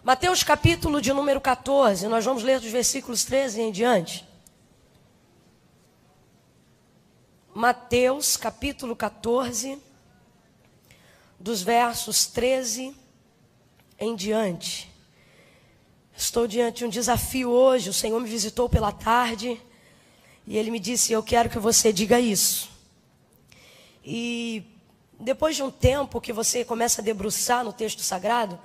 Mateus capítulo de número 14, nós vamos ler dos versículos 13 em diante. Mateus capítulo 14, dos versos 13 em diante. Estou diante de um desafio hoje. O Senhor me visitou pela tarde e Ele me disse: eu quero que você diga isso. E depois de um tempo que você começa a debruçar no texto sagrado,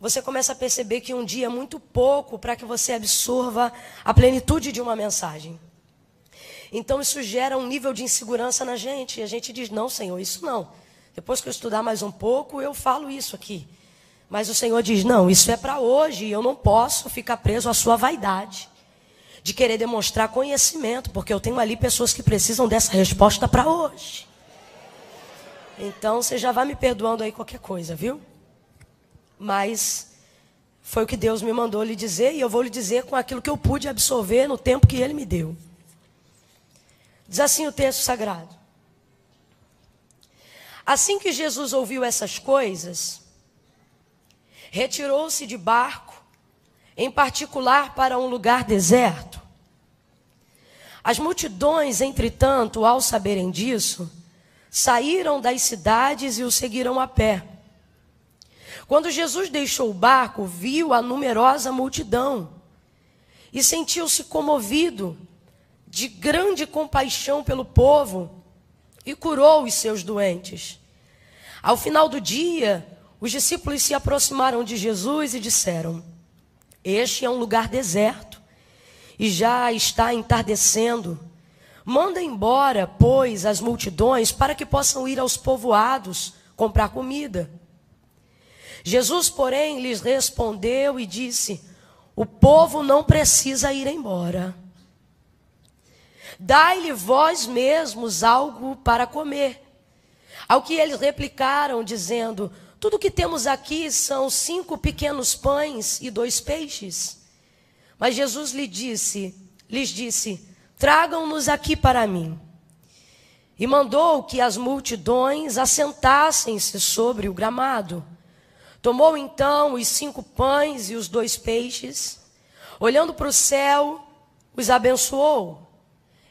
você começa a perceber que um dia é muito pouco para que você absorva a plenitude de uma mensagem. Então isso gera um nível de insegurança na gente. E a gente diz: não, Senhor, isso não. Depois que eu estudar mais um pouco, eu falo isso aqui. Mas o Senhor diz: não, isso é para hoje. E eu não posso ficar preso à sua vaidade de querer demonstrar conhecimento, porque eu tenho ali pessoas que precisam dessa resposta para hoje. Então você já vai me perdoando aí qualquer coisa, viu? Mas foi o que Deus me mandou lhe dizer, e eu vou lhe dizer com aquilo que eu pude absorver no tempo que Ele me deu. Diz assim o texto sagrado: assim que Jesus ouviu essas coisas, retirou-se de barco, em particular para um lugar deserto. As multidões, entretanto, ao saberem disso, saíram das cidades e o seguiram a pé. Quando Jesus deixou o barco, viu a numerosa multidão e sentiu-se comovido de grande compaixão pelo povo e curou os seus doentes. Ao final do dia, os discípulos se aproximaram de Jesus e disseram: este é um lugar deserto e já está entardecendo. Manda embora, pois, as multidões para que possam ir aos povoados comprar comida. Jesus, porém, lhes respondeu e disse: o povo não precisa ir embora. Dai-lhe vós mesmos algo para comer. Ao que eles replicaram, dizendo: tudo o que temos aqui são 5 pequenos pães e 2 peixes. Mas Jesus lhes disse: tragam-nos aqui para mim. E mandou que as multidões assentassem-se sobre o gramado. Tomou então os 5 pães e os 2 peixes, olhando para o céu, os abençoou.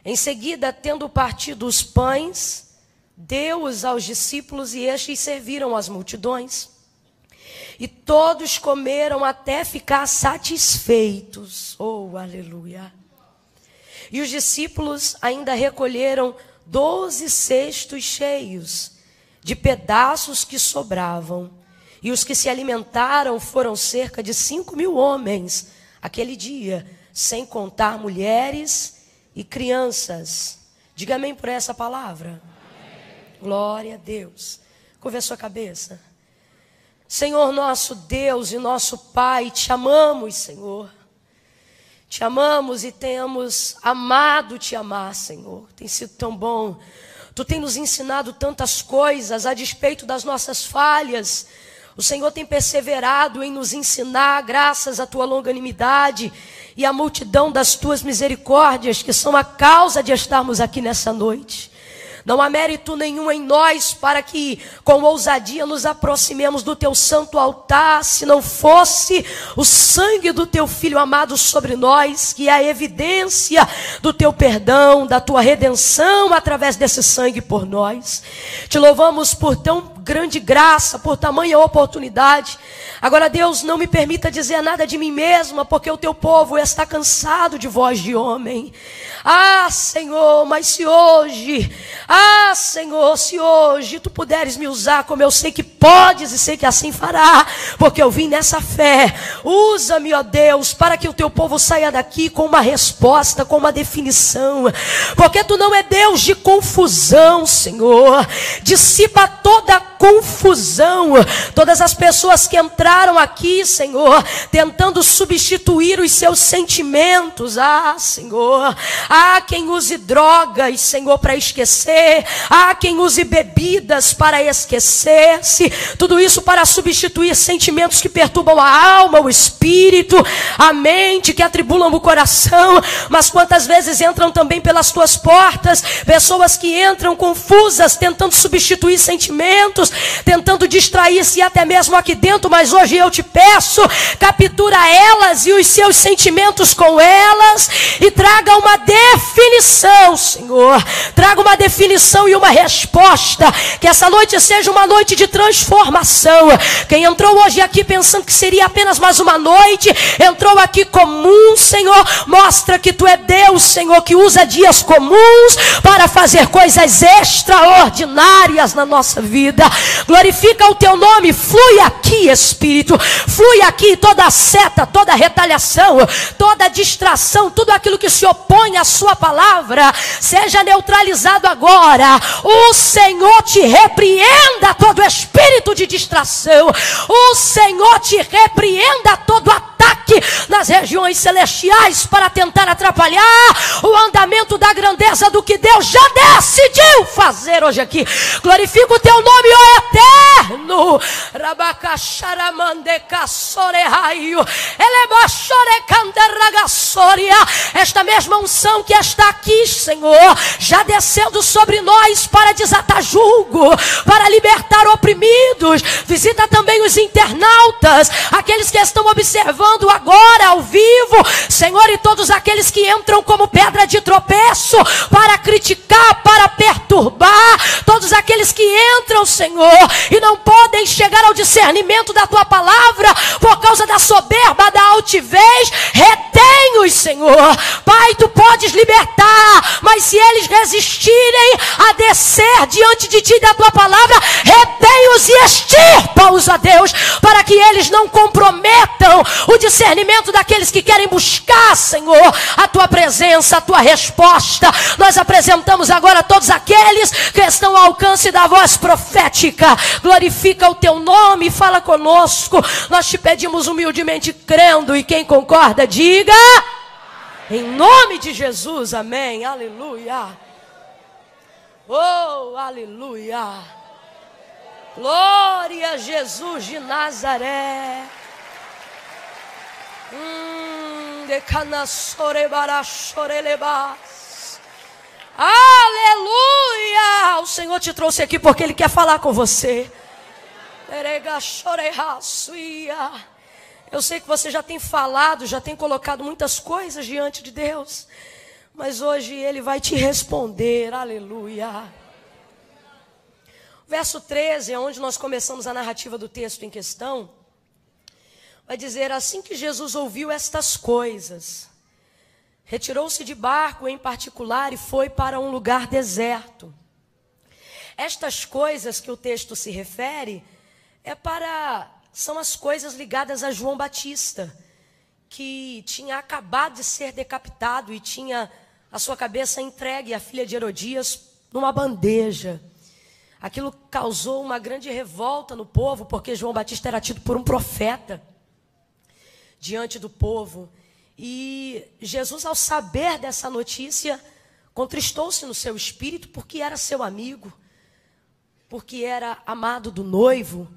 Em seguida, tendo partido os pães, deu-os aos discípulos e estes serviram as multidões. E todos comeram até ficar satisfeitos. Oh, aleluia! E os discípulos ainda recolheram 12 cestos cheios de pedaços que sobravam. E os que se alimentaram foram cerca de 5.000 homens aquele dia, sem contar mulheres e crianças. Diga amém por essa palavra. Amém. Glória a Deus. Curva a sua cabeça. Senhor nosso Deus e nosso Pai, te amamos, Senhor. Te amamos e temos amado te amar, Senhor. Tem sido tão bom. Tu tem nos ensinado tantas coisas a despeito das nossas falhas. O Senhor tem perseverado em nos ensinar, graças à tua longanimidade e à multidão das tuas misericórdias, que são a causa de estarmos aqui nessa noite. Não há mérito nenhum em nós para que com ousadia nos aproximemos do teu santo altar, se não fosse o sangue do teu Filho amado sobre nós, que é a evidência do teu perdão, da tua redenção através desse sangue por nós. Te louvamos por tão grande graça, por tamanha oportunidade. Agora, Deus, não me permita dizer nada de mim mesma, porque o teu povo está cansado de voz de homem. Ah, Senhor, mas se hoje tu puderes me usar como eu sei que podes e sei que assim fará, porque eu vim nessa fé. Usa-me, ó Deus, para que o teu povo saia daqui com uma resposta, com uma definição, porque tu não é Deus de confusão, Senhor. Dissipa toda a confusão, todas as pessoas que entraram aqui, Senhor, tentando substituir os seus sentimentos. Ah, Senhor, há quem use drogas, Senhor, para esquecer, há quem use bebidas para esquecer-se, tudo isso para substituir sentimentos que perturbam a alma, o espírito, a mente, que atribulam o coração. Mas quantas vezes entram também pelas tuas portas pessoas que entram confusas, tentando substituir sentimentos, pensamentos, tentando distrair-se até mesmo aqui dentro, mas hoje eu te peço, captura elas e os seus sentimentos com elas, e traga uma definição, Senhor, traga uma definição e uma resposta, que essa noite seja uma noite de transformação. Quem entrou hoje aqui pensando que seria apenas mais uma noite, entrou aqui comum, Senhor, mostra que Tu é Deus, Senhor, que usa dias comuns para fazer coisas extraordinárias na nossa vida. Glorifica o Teu nome, flui aqui, Espírito, flui aqui toda seta, toda retaliação, toda distração, tudo aquilo que se opõe à Sua palavra, seja neutralizado agora. O Senhor te repreenda todo espírito de distração, o Senhor te repreenda todo ataque nas regiões celestiais para tentar atrapalhar o andamento da grandeza do que Deus já decidiu fazer hoje aqui. Glorifica o Teu nome, ó Eterno. Esta mesma unção que está aqui, Senhor, já descendo sobre nós para desatar julgo, para libertar oprimidos. Visita também os internautas, aqueles que estão observando agora ao vivo, Senhor, e todos aqueles que entram como pedra de tropeço para criticar, para perturbar, todos aqueles que entram, Senhor, e não podem chegar ao discernimento da Tua palavra por causa da soberba, da altivez, retém-os, Senhor. Pai, Tu podes libertar, mas se eles resistirem a descer diante de Ti e da Tua palavra, retém-os e extirpa-os, ó Deus, para que eles não comprometam o discernimento daqueles que querem buscar, Senhor, a Tua presença, a Tua resposta. Nós apresentamos agora todos aqueles que estão ao alcance da voz profética. Glorifica o Teu nome, fala conosco. Nós te pedimos humildemente, crendo, e quem concorda, diga em nome de Jesus, amém, aleluia. Oh, aleluia. Glória a Jesus de Nazaré. Aleluia! O Senhor te trouxe aqui porque Ele quer falar com você. Eu sei que você já tem falado, já tem colocado muitas coisas diante de Deus, mas hoje Ele vai te responder. Aleluia! Verso 13 é onde nós começamos a narrativa do texto em questão. Vai dizer: assim que Jesus ouviu estas coisas, retirou-se de barco em particular e foi para um lugar deserto. Estas coisas que o texto se refere são as coisas ligadas a João Batista, que tinha acabado de ser decapitado e tinha a sua cabeça entregue à filha de Herodias numa bandeja. Aquilo causou uma grande revolta no povo, porque João Batista era tido por um profeta diante do povo. E Jesus, ao saber dessa notícia, contristou-se no seu espírito, porque era seu amigo, porque era amado do noivo,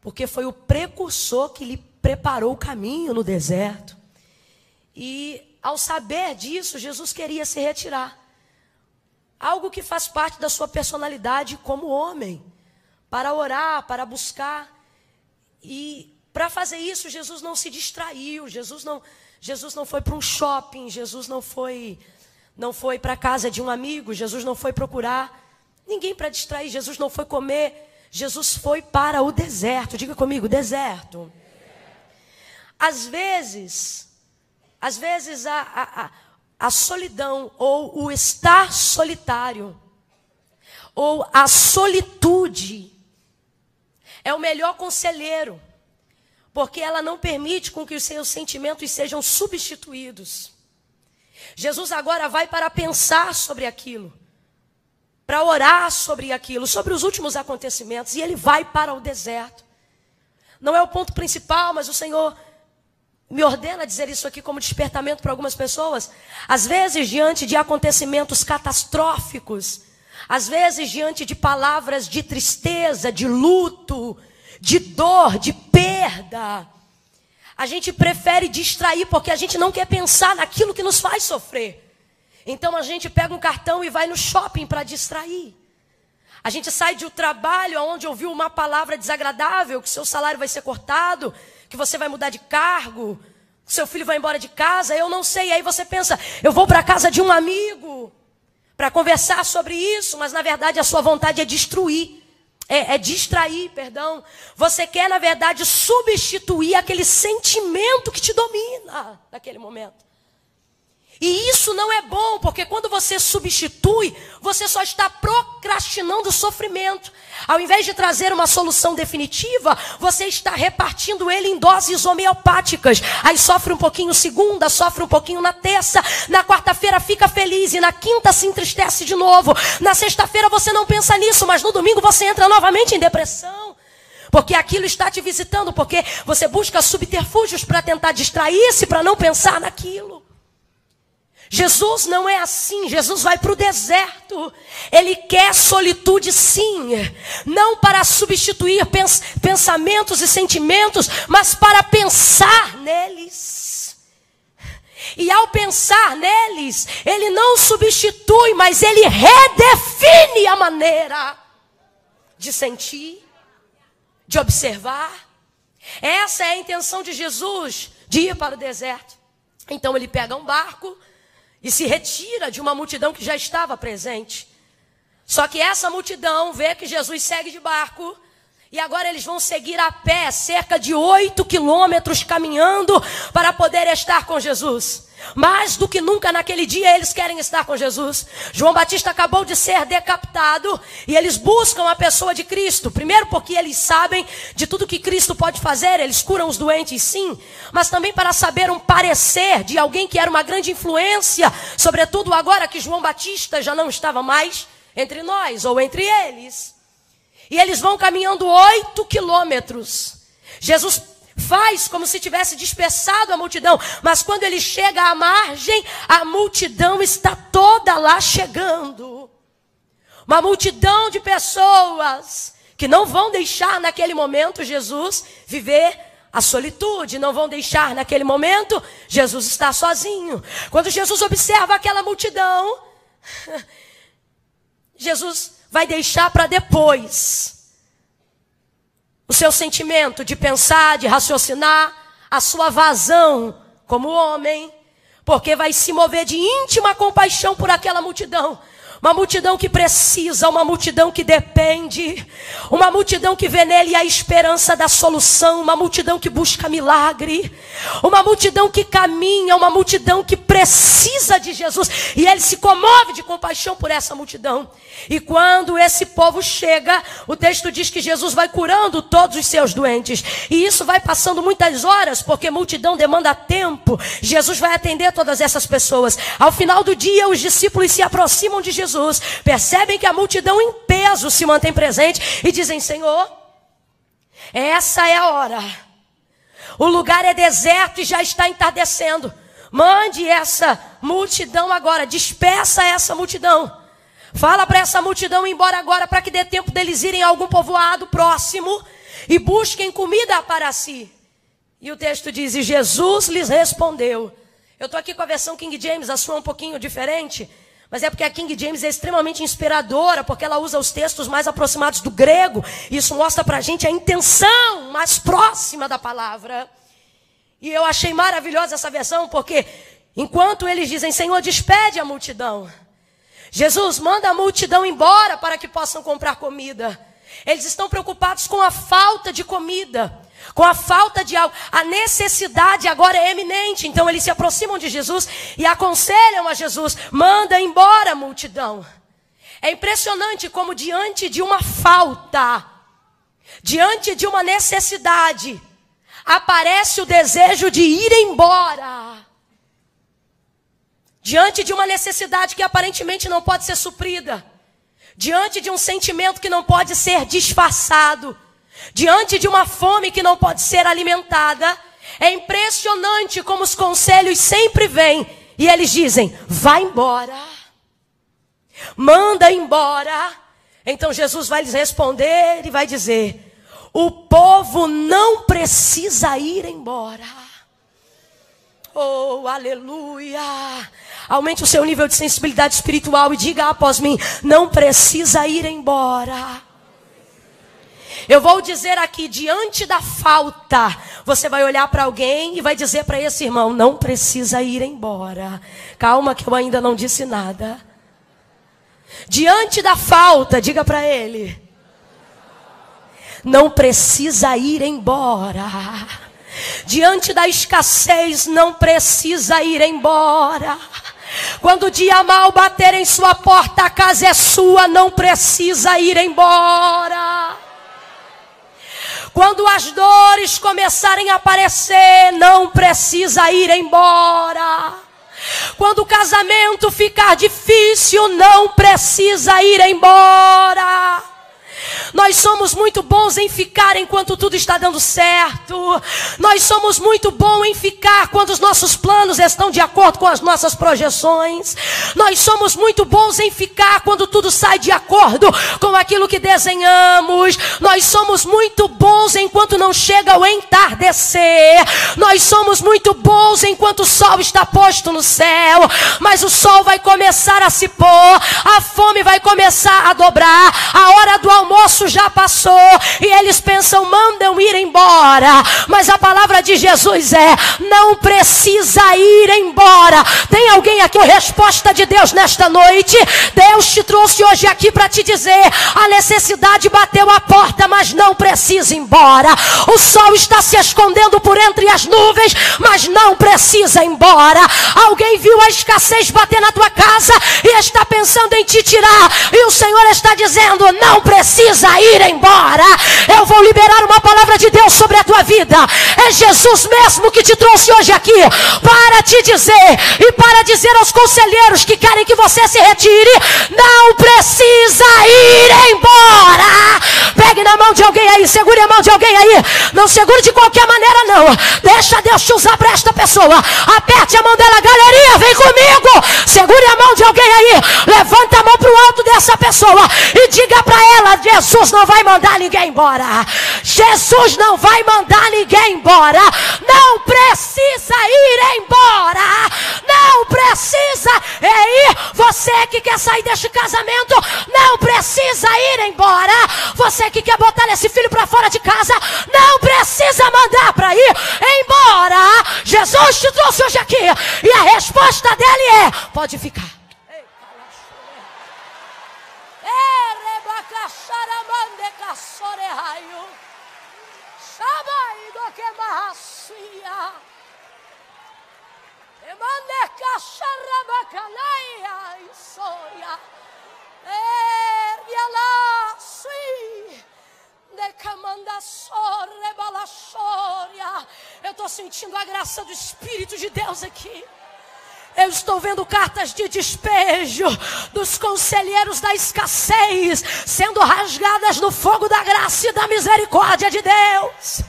porque foi o precursor que lhe preparou o caminho no deserto. E ao saber disso, Jesus queria se retirar. Algo que faz parte da sua personalidade como homem, para orar, para buscar. E para fazer isso, Jesus não se distraiu, Jesus não foi para um shopping, Jesus não foi para a casa de um amigo, Jesus não foi procurar ninguém para distrair, Jesus não foi comer, Jesus foi para o deserto. Diga comigo, deserto. Às vezes a solidão, ou o estar solitário, ou a solitude, é o melhor conselheiro, porque ela não permite com que os seus sentimentos sejam substituídos. Jesus agora vai para pensar sobre aquilo, para orar sobre aquilo, sobre os últimos acontecimentos, e ele vai para o deserto. Não é o ponto principal, mas o Senhor me ordena dizer isso aqui como despertamento para algumas pessoas. Às vezes, diante de acontecimentos catastróficos, às vezes, diante de palavras de tristeza, de luto, de dor, de perda, a gente prefere distrair, porque a gente não quer pensar naquilo que nos faz sofrer. Então a gente pega um cartão e vai no shopping para distrair. A gente sai de um trabalho onde ouviu uma palavra desagradável, que seu salário vai ser cortado, que você vai mudar de cargo, que seu filho vai embora de casa, eu não sei. Aí você pensa, eu vou para a casa de um amigo para conversar sobre isso, mas na verdade a sua vontade é destruir. Distrair, perdão. Você quer, na verdade, substituir aquele sentimento que te domina naquele momento. E isso não é bom, porque quando você substitui, você só está procrastinando o sofrimento. Ao invés de trazer uma solução definitiva, você está repartindo ele em doses homeopáticas. Aí sofre um pouquinho segunda, sofre um pouquinho na terça, na quarta-feira fica feliz e na quinta se entristece de novo. Na sexta-feira você não pensa nisso, mas no domingo você entra novamente em depressão. Porque aquilo está te visitando, porque você busca subterfúgios para tentar distrair-se, para não pensar naquilo. Jesus não é assim. Jesus vai para o deserto. Ele quer solitude, sim. Não para substituir pensamentos e sentimentos, mas para pensar neles. E ao pensar neles, ele não substitui, mas ele redefine a maneira de sentir, de observar. Essa é a intenção de Jesus, de ir para o deserto. Então ele pega um barco e se retira de uma multidão que já estava presente. Só que essa multidão vê que Jesus segue de barco. E agora eles vão seguir a pé, cerca de 8 quilômetros caminhando para poder estar com Jesus. Mais do que nunca naquele dia eles querem estar com Jesus. João Batista acabou de ser decapitado e eles buscam a pessoa de Cristo. Primeiro porque eles sabem de tudo que Cristo pode fazer, eles curam os doentes sim, mas também para saber um parecer de alguém que era uma grande influência, sobretudo agora que João Batista já não estava mais entre nós ou entre eles. E eles vão caminhando 8 quilômetros. Jesus faz como se tivesse dispersado a multidão, mas quando ele chega à margem, a multidão está toda lá chegando. Uma multidão de pessoas que não vão deixar naquele momento Jesus viver a solitude, não vão deixar naquele momento Jesus estar sozinho. Quando Jesus observa aquela multidão, Jesus vai deixar para depois o seu sentimento de pensar, de raciocinar, a sua vazão como homem, porque vai se mover de íntima compaixão por aquela multidão. Uma multidão que precisa, uma multidão que depende, uma multidão que vê nele a esperança da solução, uma multidão que busca milagre, uma multidão que caminha, uma multidão que precisa de Jesus. E ele se comove de compaixão por essa multidão. E quando esse povo chega, o texto diz que Jesus vai curando todos os seus doentes. E isso vai passando muitas horas, porque multidão demanda tempo. Jesus vai atender todas essas pessoas. Ao final do dia, os discípulos se aproximam de Jesus, percebem que a multidão em peso se mantém presente e dizem: Senhor, essa é a hora. O lugar é deserto e já está entardecendo. Mande essa multidão agora, dispersa essa multidão. Fala para essa multidão ir embora agora, para que dê tempo deles irem a algum povoado próximo e busquem comida para si. E o texto diz: e Jesus lhes respondeu. Eu estou aqui com a versão King James, a sua é um pouquinho diferente, mas é porque a King James é extremamente inspiradora, porque ela usa os textos mais aproximados do grego. Isso mostra para a gente a intenção mais próxima da palavra. E eu achei maravilhosa essa versão, porque enquanto eles dizem: Senhor, despede a multidão, Jesus manda a multidão embora para que possam comprar comida. Eles estão preocupados com a falta de comida, com a falta de algo. A necessidade agora é eminente. Então eles se aproximam de Jesus e aconselham a Jesus: manda embora a multidão. É impressionante como diante de uma falta, diante de uma necessidade, aparece o desejo de ir embora. Diante de uma necessidade que aparentemente não pode ser suprida, diante de um sentimento que não pode ser disfarçado, diante de uma fome que não pode ser alimentada, é impressionante como os conselhos sempre vêm e eles dizem: vai embora, manda embora. Então Jesus vai lhes responder e vai dizer: o povo não precisa ir embora. Oh, aleluia! Aumente o seu nível de sensibilidade espiritual e diga após mim: não precisa ir embora. Eu vou dizer aqui, diante da falta, você vai olhar para alguém e vai dizer para esse irmão: não precisa ir embora. Calma que eu ainda não disse nada. Diante da falta, diga para ele: não precisa ir embora. Diante da escassez, não precisa ir embora. Quando o dia mal bater em sua porta, a casa é sua, não precisa ir embora. Quando as dores começarem a aparecer, não precisa ir embora. Quando o casamento ficar difícil, não precisa ir embora. Nós somos muito bons em ficar enquanto tudo está dando certo. Nós somos muito bons em ficar quando os nossos planos estão de acordo com as nossas projeções. Nós somos muito bons em ficar quando tudo sai de acordo com aquilo que desenhamos. Nós somos muito bons enquanto não chega o entardecer. Nós somos muito bons enquanto o sol está posto no céu. Mas o sol vai começar a se pôr, a fome vai começar a dobrar, a hora do almoço já passou e eles pensam: mandam ir embora. Mas a palavra de Jesus é: não precisa ir embora. Tem alguém aqui? A resposta de Deus nesta noite: Deus te trouxe hoje aqui para te dizer: a necessidade bateu a porta, mas não precisa ir embora. O sol está se escondendo por entre as nuvens, mas não precisa ir embora. Alguém viu a escassez bater na tua casa e está pensando em te tirar, e o Senhor está dizendo: não precisa ir embora. Eu vou liberar uma palavra de Deus sobre a tua vida. É Jesus mesmo que te trouxe hoje aqui para te dizer, e para dizer aos conselheiros que querem que você se retire: não precisa ir embora. Pegue na mão de alguém aí, segure a mão de alguém aí. Não segure de qualquer maneira não. Deixa Deus te usar para esta pessoa. Aperte a mão dela: galerinha, vem comigo. Segure a mão de alguém aí. Levanta a mão para o alto dessa pessoa e diga para ela: Jesus não vai mandar ninguém embora. Jesus não vai mandar ninguém embora. Não precisa ir embora. Não precisa ir. Você que quer sair deste casamento, não precisa ir embora. Você que quer botar esse filho para fora de casa, não precisa mandar para ir embora. Jesus te trouxe hoje aqui e a resposta dele é: pode ficar. Eu estou sentindo a graça do Espírito de Deus aqui. Eu estou vendo cartas de despejo dos conselheiros da escassez sendo rasgadas no fogo da graça e da misericórdia de Deus.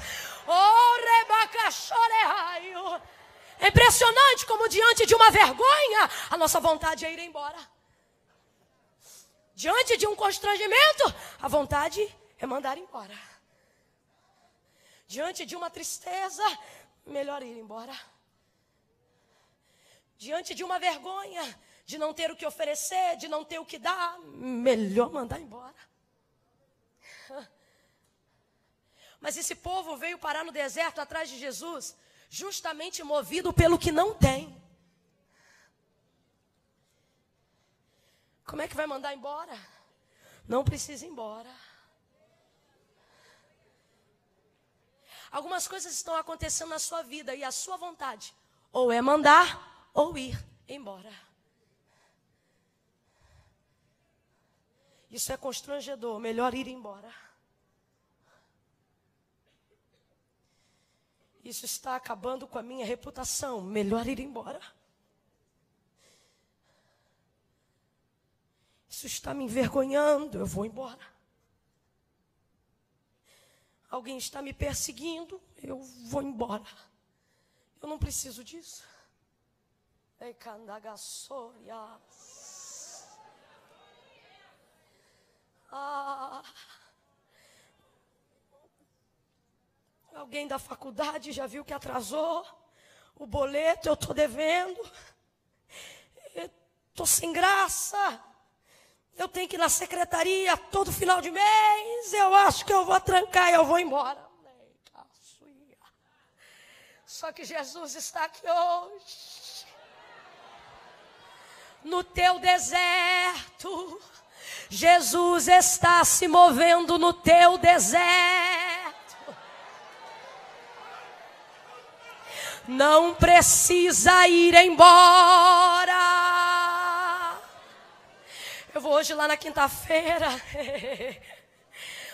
É impressionante como diante de uma vergonha, a nossa vontade é ir embora. Diante de um constrangimento, a vontade é mandar embora. Diante de uma tristeza, melhor ir embora. Diante de uma vergonha, de não ter o que oferecer, de não ter o que dar, melhor mandar embora. Mas esse povo veio parar no deserto atrás de Jesus, justamente movido pelo que não tem. Como é que vai mandar embora? Não precisa ir embora. Algumas coisas estão acontecendo na sua vida e a sua vontade ou é mandar ou ir embora. Isso é constrangedor, melhor ir embora. Isso está acabando com a minha reputação, melhor ir embora. Isso está me envergonhando, eu vou embora. Alguém está me perseguindo, eu vou embora. Eu não preciso disso. Alguém da faculdade já viu que atrasou o boleto, eu estou devendo. estou sem graça. Eu tenho que ir na secretaria todo final de mês. Eu acho que eu vou trancar e eu vou embora. Só que Jesus está aqui hoje. No teu deserto. Jesus está se movendo no teu deserto. Não precisa ir embora. Eu vou hoje lá na quinta-feira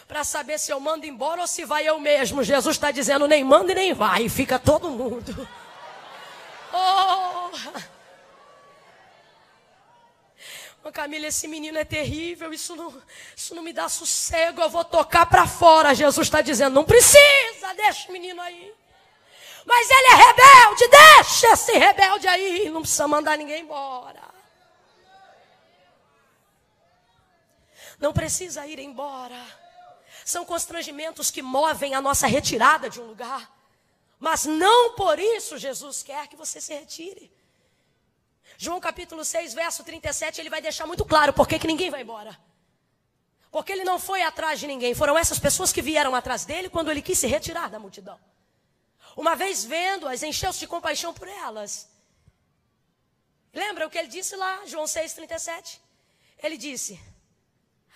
para saber se eu mando embora ou se vai eu mesmo. Jesus está dizendo, nem manda e nem vai, fica todo mundo. Oh! Camila, esse menino é terrível, isso não me dá sossego, eu vou tocar para fora. Jesus está dizendo, não precisa, deixa o menino aí. Mas ele é rebelde, deixa esse rebelde aí, não precisa mandar ninguém embora. Não precisa ir embora. São constrangimentos que movem a nossa retirada de um lugar. Mas não por isso Jesus quer que você se retire. João capítulo 6, verso 37, ele vai deixar muito claro por que ninguém vai embora. Porque ele não foi atrás de ninguém. Foram essas pessoas que vieram atrás dele quando ele quis se retirar da multidão. Uma vez vendo-as, encheu-se de compaixão por elas. Lembra o que ele disse lá, João 6, 37? Ele disse,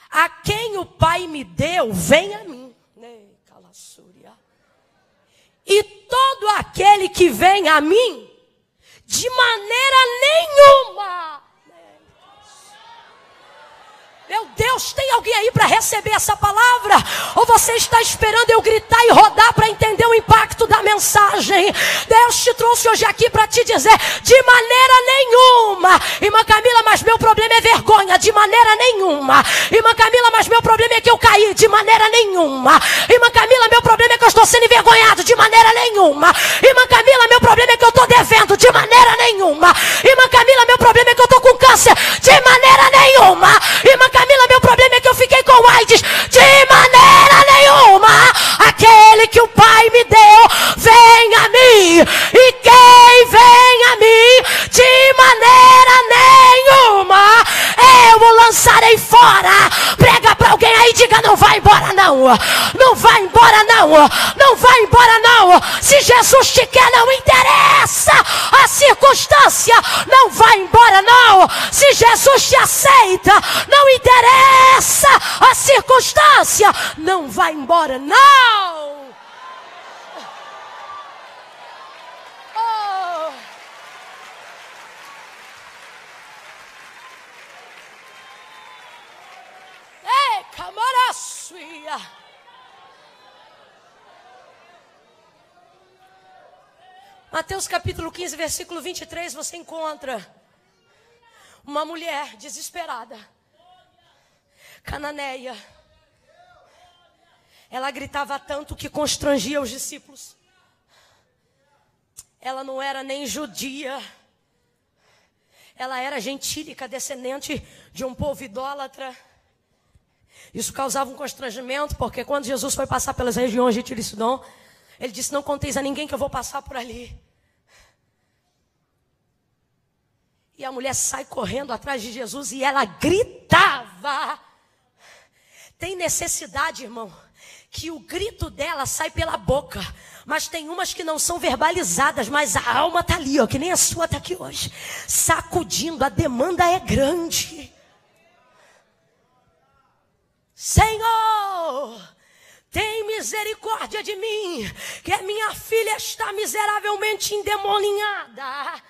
a quem o Pai me deu, vem a mim. E todo aquele que vem a mim, de maneira nenhuma. Meu Deus, tem alguém aí para receber essa palavra? Ou você está esperando eu gritar e rodar para entender o impacto da mensagem? Deus te trouxe hoje aqui para te dizer, de maneira nenhuma. Irmã Camila, mas meu problema é vergonha. De maneira nenhuma. Irmã Camila, mas meu problema é que eu caí. De maneira nenhuma. Irmã Camila, meu problema é que eu estou sendo envergonhado. De maneira nenhuma. Irmã Camila, meu problema é que eu estou devendo. De maneira nenhuma. Irmã Camila, meu problema é que eu estou com câncer. De maneira nenhuma. Irmã Camila, meu problema é que eu fiquei com AIDS. De maneira nenhuma. Aquele que o Pai me deu, vem a mim. E quem vem a mim, de maneira nenhuma, eu o lançarei fora. Prega para alguém aí e diga, não vai embora não. Não vai embora não. Não vai embora não. Se Jesus te quer, não interessa a circunstância. Não vai embora não. Se Jesus te aceita, não interessa a circunstância. Não vai embora não. Oh. Ei, camaraçuia. Mateus capítulo 15, versículo 23, você encontra uma mulher desesperada, cananeia. Ela gritava tanto que constrangia os discípulos. Ela não era nem judia. Ela era gentílica, descendente de um povo idólatra. Isso causava um constrangimento, porque quando Jesus foi passar pelas regiões de Tiro e Sidom, ele disse, não conteis a ninguém que eu vou passar por ali. E a mulher sai correndo atrás de Jesus e ela gritava. Tem necessidade, irmão, que o grito dela sai pela boca. Mas tem umas que não são verbalizadas, mas a alma está ali, ó, que nem a sua está aqui hoje. Sacudindo, a demanda é grande. Senhor, tem misericórdia de mim, que a minha filha está miseravelmente endemoniada.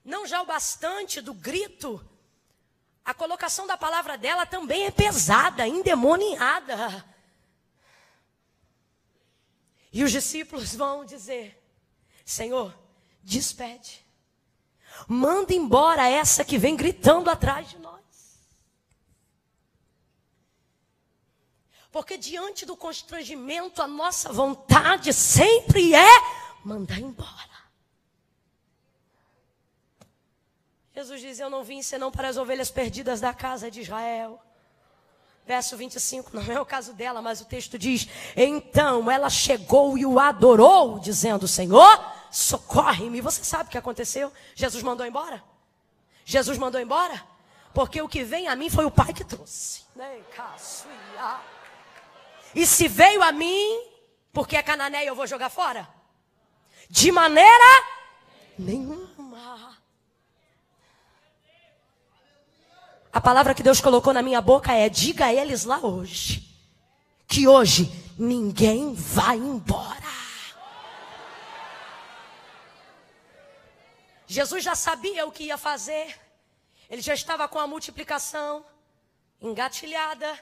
Não já o bastante do grito, a colocação da palavra dela também é pesada, endemoniada. E os discípulos vão dizer, Senhor, despede. Manda embora essa que vem gritando atrás de nós. Porque diante do constrangimento, a nossa vontade sempre é mandar embora. Jesus diz, eu não vim senão para as ovelhas perdidas da casa de Israel. Verso 25, não é o caso dela, mas o texto diz, então ela chegou e o adorou, dizendo, Senhor, socorre-me. Você sabe o que aconteceu? Jesus mandou embora? Jesus mandou embora? Porque o que vem a mim foi o Pai que trouxe. E se veio a mim, porque é cananeia, eu vou jogar fora? De maneira nenhuma. A palavra que Deus colocou na minha boca é: diga a eles lá hoje, que hoje ninguém vai embora. Jesus já sabia o que ia fazer. Ele já estava com a multiplicação engatilhada,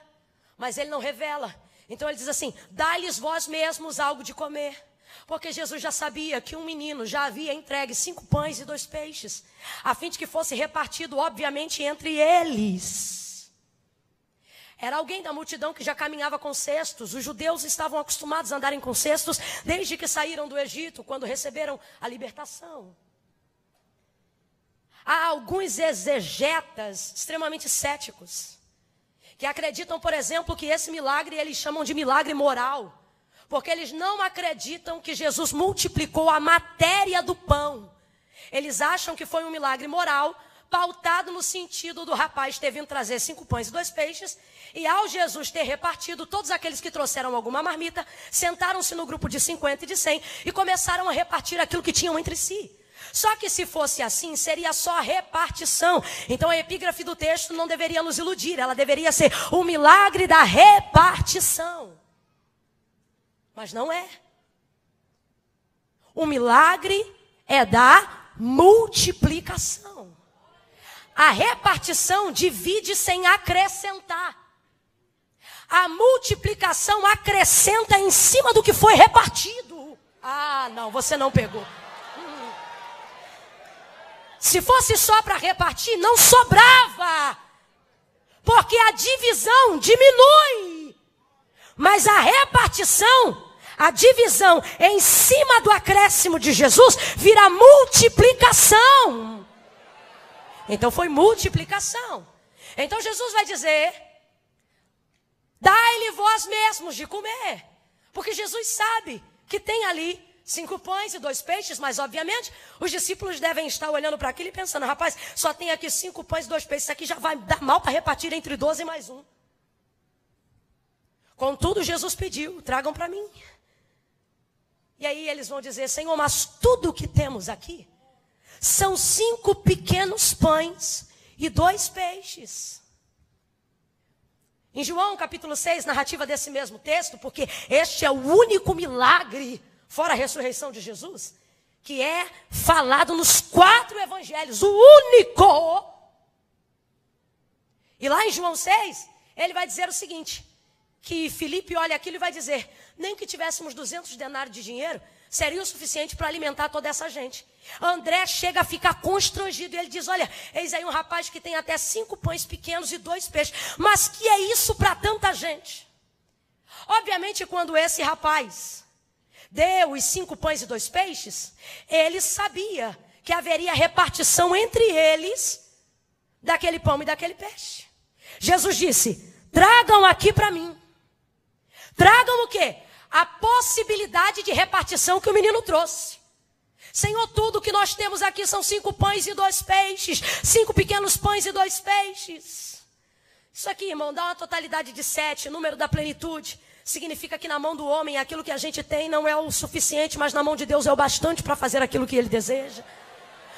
mas ele não revela. Então ele diz assim: dá-lhes vós mesmos algo de comer. Porque Jesus já sabia que um menino já havia entregue 5 pães e 2 peixes, a fim de que fosse repartido, obviamente, entre eles. Era alguém da multidão que já caminhava com cestos. Os judeus estavam acostumados a andarem com cestos desde que saíram do Egito, quando receberam a libertação. Há alguns exegetas extremamente céticos que acreditam, por exemplo, que esse milagre eles chamam de milagre moral, porque eles não acreditam que Jesus multiplicou a matéria do pão. Eles acham que foi um milagre moral, pautado no sentido do rapaz ter vindo trazer 5 pães e 2 peixes, e ao Jesus ter repartido, todos aqueles que trouxeram alguma marmita, sentaram-se no grupo de 50 e de 100 e começaram a repartir aquilo que tinham entre si. Só que se fosse assim, seria só repartição. Então a epígrafe do texto não deveria nos iludir, ela deveria ser o milagre da repartição. Mas não é. O milagre é da multiplicação. A repartição divide sem acrescentar. A multiplicação acrescenta em cima do que foi repartido. Ah, não, você não pegou. Se fosse só para repartir, não sobrava. Porque a divisão diminui. Mas a repartição, a divisão em cima do acréscimo de Jesus, vira multiplicação. Então foi multiplicação. Então Jesus vai dizer: dai-lhe vós mesmos de comer. Porque Jesus sabe que tem ali 5 pães e 2 peixes, mas obviamente os discípulos devem estar olhando para aquilo e pensando: rapaz, só tem aqui 5 pães e 2 peixes, isso aqui já vai dar mal para repartir entre 12 mais 1. Contudo, Jesus pediu: tragam para mim. E aí eles vão dizer: Senhor, mas tudo o que temos aqui são 5 pequenos pães e 2 peixes. Em João capítulo 6, narrativa desse mesmo texto, porque este é o único milagre fora a ressurreição de Jesus, que é falado nos 4 evangelhos, o único. E lá em João 6, ele vai dizer o seguinte, que Filipe olha aquilo e vai dizer: nem que tivéssemos 200 denários de dinheiro, seria o suficiente para alimentar toda essa gente. André chega a ficar constrangido e ele diz: olha, eis aí um rapaz que tem até 5 pães pequenos e 2 peixes, mas que é isso para tanta gente? Obviamente, quando esse rapaz deu os 5 pães e 2 peixes, ele sabia que haveria repartição entre eles daquele pão e daquele peixe. Jesus disse: tragam aqui para mim. Tragam o quê? A possibilidade de repartição que o menino trouxe. Senhor, tudo que nós temos aqui são 5 pães e 2 peixes. 5 pequenos pães e 2 peixes. Isso aqui, irmão, dá uma totalidade de 7, número da plenitude. Significa que na mão do homem aquilo que a gente tem não é o suficiente, mas na mão de Deus é o bastante para fazer aquilo que Ele deseja.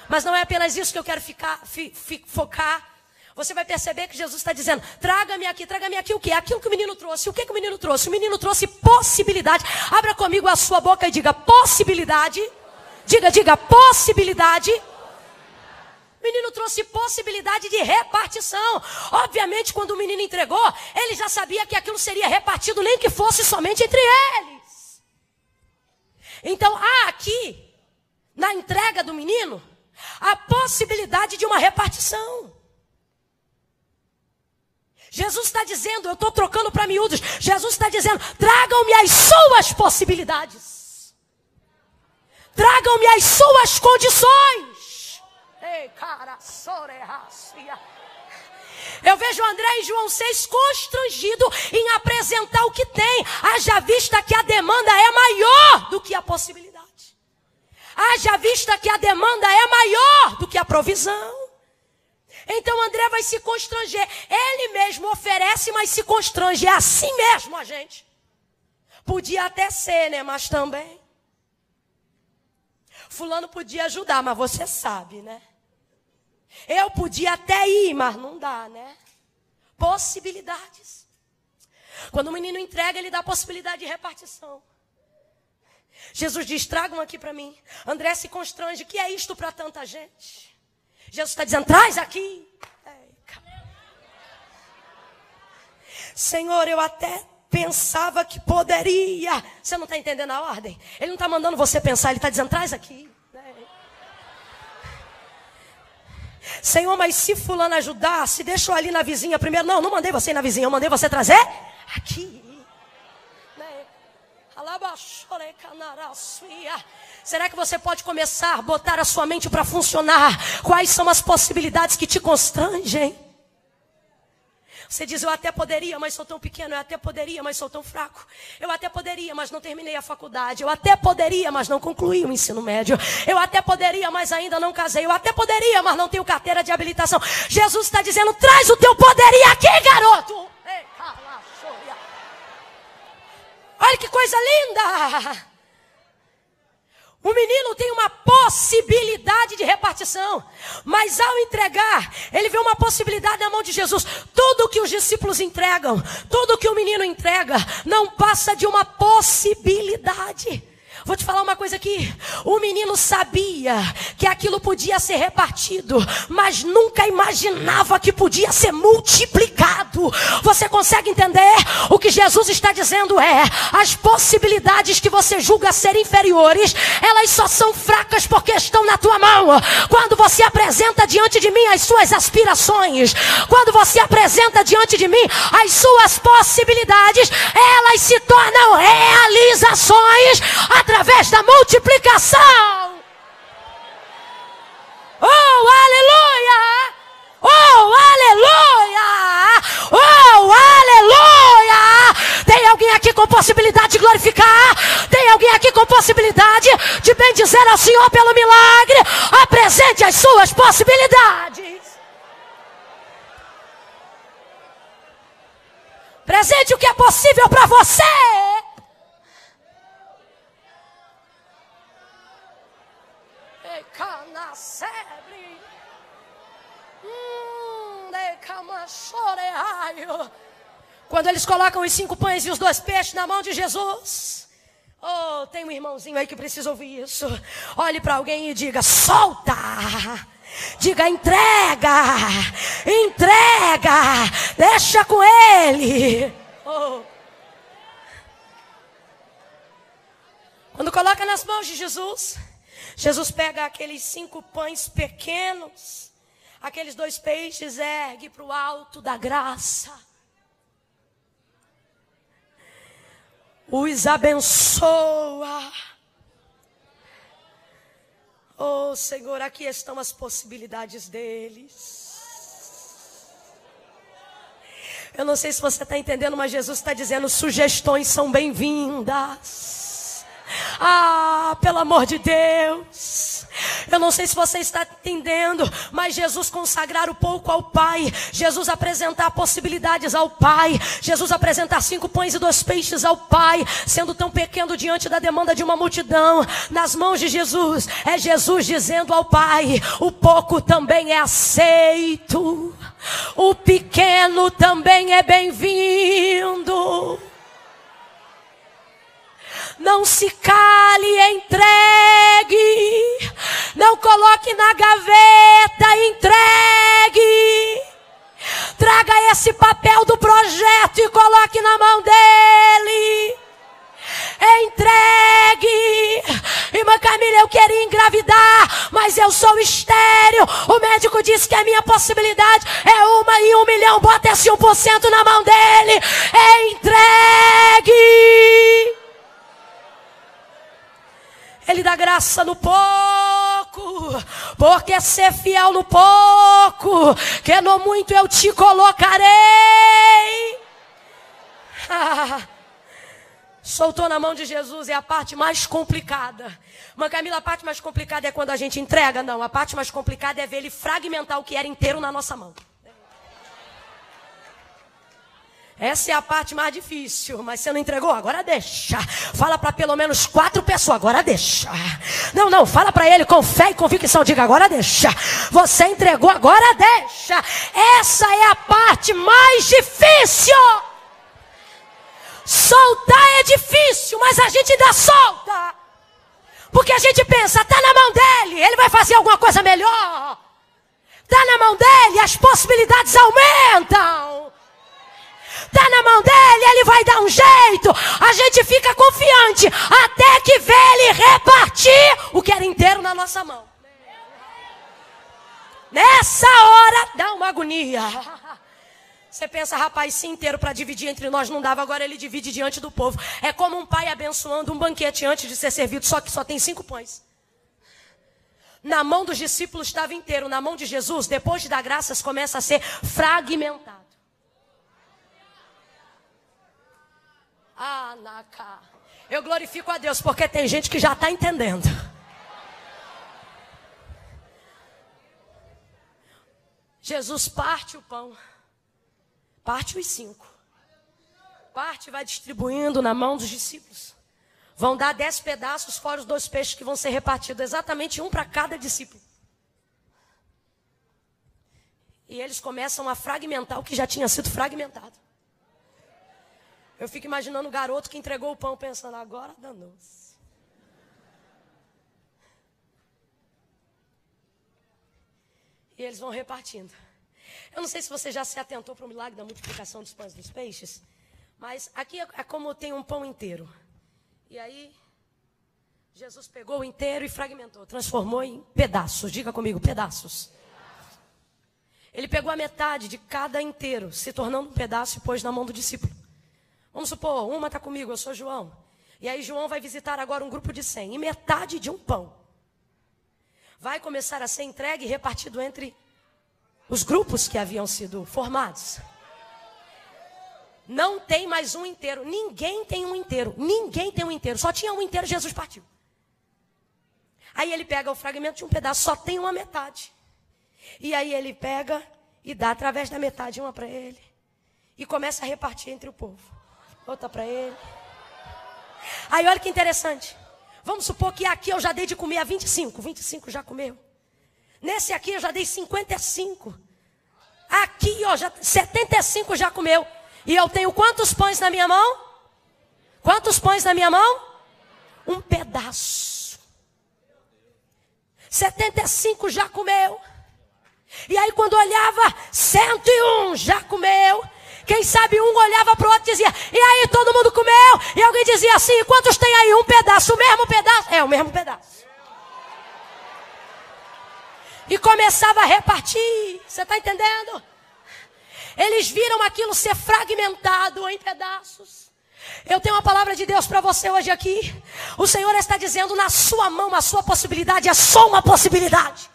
Mas não é apenas isso que eu quero focar. Você vai perceber que Jesus está dizendo: traga-me aqui o quê? Aquilo que o menino trouxe. O que o menino trouxe? O menino trouxe possibilidade. Abra comigo a sua boca e diga: possibilidade. Diga, possibilidade. O menino trouxe possibilidade de repartição. Obviamente, quando o menino entregou, ele já sabia que aquilo seria repartido, nem que fosse somente entre eles. Então, há aqui, na entrega do menino, a possibilidade de uma repartição. Jesus está dizendo, eu estou trocando para miúdos, Jesus está dizendo: tragam-me as suas possibilidades. Tragam-me as suas condições. Eu vejo André em João 6 constrangido em apresentar o que tem, haja vista que a demanda é maior do que a possibilidade, haja vista que a demanda é maior do que a provisão. Então André vai se constranger. Ele mesmo oferece, mas se constrange. É assim mesmo a gente. Podia até ser, né? Mas também. Fulano podia ajudar, mas você sabe, né? Eu podia até ir, mas não dá, né? Possibilidades. Quando o menino entrega, ele dá possibilidade de repartição. Jesus diz, tragam aqui para mim. André se constrange, o que é isto para tanta gente? Jesus está dizendo, traz aqui. Senhor, eu até pensava que poderia. Você não está entendendo a ordem? Ele não está mandando você pensar, ele está dizendo, traz aqui. Senhor, mas se fulano ajudar, se deixou ali na vizinha primeiro. Não mandei você ir na vizinha, eu mandei você trazer aqui. Será que você pode começar a botar a sua mente para funcionar? Quais são as possibilidades que te constrangem? Você diz, eu até poderia, mas sou tão pequeno. Eu até poderia, mas sou tão fraco. Eu até poderia, mas não terminei a faculdade. Eu até poderia, mas não concluí o ensino médio. Eu até poderia, mas ainda não casei. Eu até poderia, mas não tenho carteira de habilitação. Jesus está dizendo, traz o teu poderia aqui, garoto. Olha que coisa linda. O menino tem uma possibilidade de repartição, mas ao entregar, ele vê uma possibilidade na mão de Jesus. Tudo que os discípulos entregam, tudo que o menino entrega, não passa de uma possibilidade. Vou te falar uma coisa aqui. O menino sabia que aquilo podia ser repartido, mas nunca imaginava que podia ser multiplicado. Você consegue entender? O que Jesus está dizendo é, as possibilidades que você julga ser inferiores, elas só são fracas porque estão na tua mão. Quando você apresenta diante de mim as suas aspirações, quando você apresenta diante de mim as suas possibilidades, elas se tornam realizações através da multiplicação. Oh, aleluia! Oh, aleluia! Oh, aleluia! Tem alguém aqui com possibilidade de glorificar? Tem alguém aqui com possibilidade de bendizer ao Senhor pelo milagre? Apresente as suas possibilidades. Presente o que é possível para você. Quando eles colocam os 5 pães e os 2 peixes na mão de Jesus. Oh, tem um irmãozinho aí que precisa ouvir isso. Olhe para alguém e diga, solta. Diga, entrega. Entrega. Deixa com ele. Oh. Quando coloca nas mãos de Jesus, Jesus pega aqueles 5 pães pequenos, aqueles 2 peixes, ergue para o alto da graça. Os abençoa. Oh, Senhor, aqui estão as possibilidades deles. Eu não sei se você está entendendo, mas Jesus está dizendo, sugestões são bem-vindas. Ah, pelo amor de Deus. Eu não sei se você está entendendo, mas Jesus consagrar o pouco ao Pai, Jesus apresentar possibilidades ao Pai, Jesus apresentar 5 pães e 2 peixes ao Pai, sendo tão pequeno diante da demanda de uma multidão, nas mãos de Jesus, é Jesus dizendo ao Pai, o pouco também é aceito, o pequeno também é bem-vindo. Não se cale, entregue. Não coloque na gaveta, entregue. Traga esse papel do projeto e coloque na mão dele. Entregue. Irmã Camila, eu queria engravidar, mas eu sou estéril. O médico disse que a minha possibilidade é 1 em 1 milhão. Bota esse 1% na mão dele. Entregue. Ele dá graça no pouco, porque ser fiel no pouco, que no muito eu te colocarei. Soltou na mão de Jesus, é a parte mais complicada. Mas Camila, a parte mais complicada é quando a gente entrega? Não, a parte mais complicada é ver ele fragmentar o que era inteiro na nossa mão. Essa é a parte mais difícil, mas você não entregou? Agora deixa. Fala para pelo menos 4 pessoas, agora deixa. Não, fala para ele com fé e convicção, diga agora deixa. Você entregou, agora deixa. Essa é a parte mais difícil. Soltar é difícil, mas a gente ainda solta. Porque a gente pensa, está na mão dele, ele vai fazer alguma coisa melhor. Está na mão dele, as possibilidades aumentam. Está na mão dele, ele vai dar um jeito. A gente fica confiante até que vê ele repartir o que era inteiro na nossa mão. Nessa hora dá uma agonia. Você pensa, rapaz, se inteiro para dividir entre nós não dava, agora ele divide diante do povo. É como um pai abençoando um banquete antes de ser servido, só que só tem 5 pães. Na mão dos discípulos estava inteiro, na mão de Jesus, depois de dar graças, começa a ser fragmentado. Naká. Eu glorifico a Deus porque tem gente que já está entendendo. Jesus parte o pão, parte os 5. Parte e vai distribuindo na mão dos discípulos. Vão dar 10 pedaços fora os 2 peixes que vão ser repartidos, exatamente um para cada discípulo. E eles começam a fragmentar o que já tinha sido fragmentado. Eu fico imaginando o garoto que entregou o pão pensando, agora danou-se. E eles vão repartindo. Eu não sei se você já se atentou para o milagre da multiplicação dos pães e dos peixes, mas aqui é como tem um pão inteiro. E aí, Jesus pegou o inteiro e fragmentou, transformou em pedaços. Diga comigo, pedaços. Ele pegou a metade de cada inteiro, se tornando um pedaço e pôs na mão do discípulo. Vamos supor, uma está comigo, eu sou João. E aí João vai visitar agora um grupo de 100. E metade de um pão vai começar a ser entregue e repartido entre os grupos que haviam sido formados. Não tem mais um inteiro. Ninguém tem um inteiro. Ninguém tem um inteiro. Só tinha um inteiro, Jesus partiu. Aí ele pega o fragmento de um pedaço, só tem uma metade. E aí ele pega e dá através da metade uma para ele. E começa a repartir entre o povo. Outra para ele. Aí olha que interessante. Vamos supor que aqui eu já dei de comer a 25. 25 já comeu. Nesse aqui eu já dei 55. Aqui, ó, 75 já comeu. E eu tenho quantos pães na minha mão? Quantos pães na minha mão? Um pedaço. 75 já comeu. E aí quando olhava, 101 já comeu. Quem sabe um olhava para o outro e dizia, e aí todo mundo comeu? E alguém dizia assim, quantos tem aí? Um pedaço, o mesmo pedaço? É, o mesmo pedaço. E começava a repartir, você está entendendo? Eles viram aquilo ser fragmentado em pedaços. Eu tenho uma palavra de Deus para você hoje aqui. O Senhor está dizendo, na sua mão a sua possibilidade é só uma possibilidade.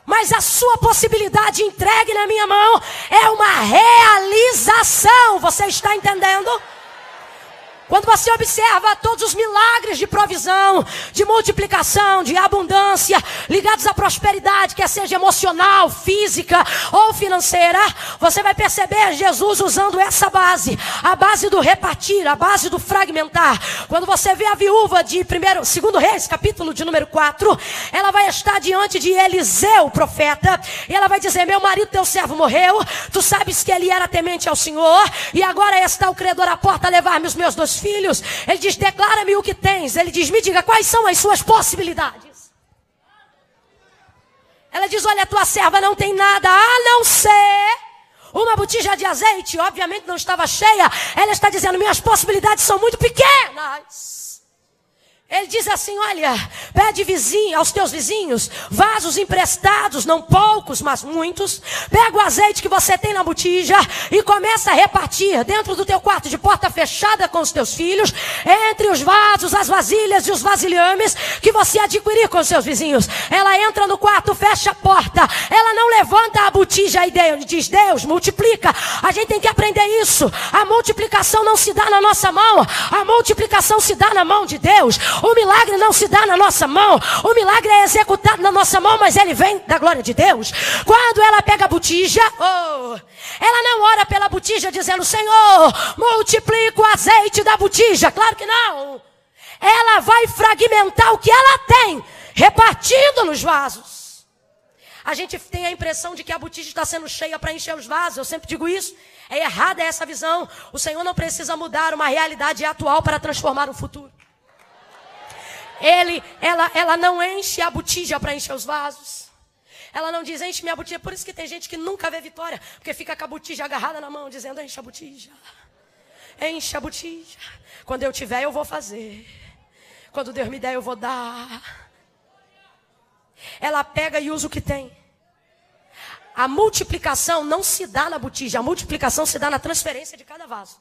Mas a sua possibilidade entregue na minha mão é uma realização. Você está entendendo? Quando você observa todos os milagres de provisão, de multiplicação, de abundância, ligados à prosperidade, quer seja emocional, física ou financeira, você vai perceber Jesus usando essa base, a base do repartir, a base do fragmentar. Quando você vê a viúva de 2 Reis, capítulo de número 4, ela vai estar diante de Eliseu, o profeta, e ela vai dizer, meu marido, teu servo morreu, tu sabes que ele era temente ao Senhor, e agora está o credor à porta a levar-me os meus 2 filhos. Ele diz, declara-me o que tens. Ele diz, me diga quais são as suas possibilidades. Ela diz, olha, tua serva não tem nada a não ser uma botija de azeite. Obviamente não estava cheia. Ela está dizendo, minhas possibilidades são muito pequenas. Ele diz assim, olha, pede aos teus vizinhos vasos emprestados, não poucos, mas muitos. Pega o azeite que você tem na botija e começa a repartir dentro do teu quarto de porta fechada com os teus filhos, entre os vasos, as vasilhas e os vasilhames que você adquirir com os seus vizinhos. Ela entra no quarto, fecha a porta, ela não levanta a botija e diz, Deus, multiplica. A gente tem que aprender isso. A multiplicação não se dá na nossa mão, a multiplicação se dá na mão de Deus. O milagre não se dá na nossa mão. O milagre é executado na nossa mão, mas ele vem da glória de Deus. Quando ela pega a botija, ela não ora pela botija dizendo, Senhor, multiplica o azeite da botija. Claro que não. Ela vai fragmentar o que ela tem, repartindo nos vasos. A gente tem a impressão de que a botija está sendo cheia para encher os vasos. Eu sempre digo isso. É errada essa visão. O Senhor não precisa mudar uma realidade atual para transformar o futuro. Ela não enche a botija para encher os vasos. Ela não diz, enche minha botija. Por isso que tem gente que nunca vê vitória, porque fica com a botija agarrada na mão, dizendo, enche a botija. Enche a botija. Quando eu tiver, eu vou fazer. Quando Deus me der, eu vou dar. Ela pega e usa o que tem. A multiplicação não se dá na botija. A multiplicação se dá na transferência de cada vaso.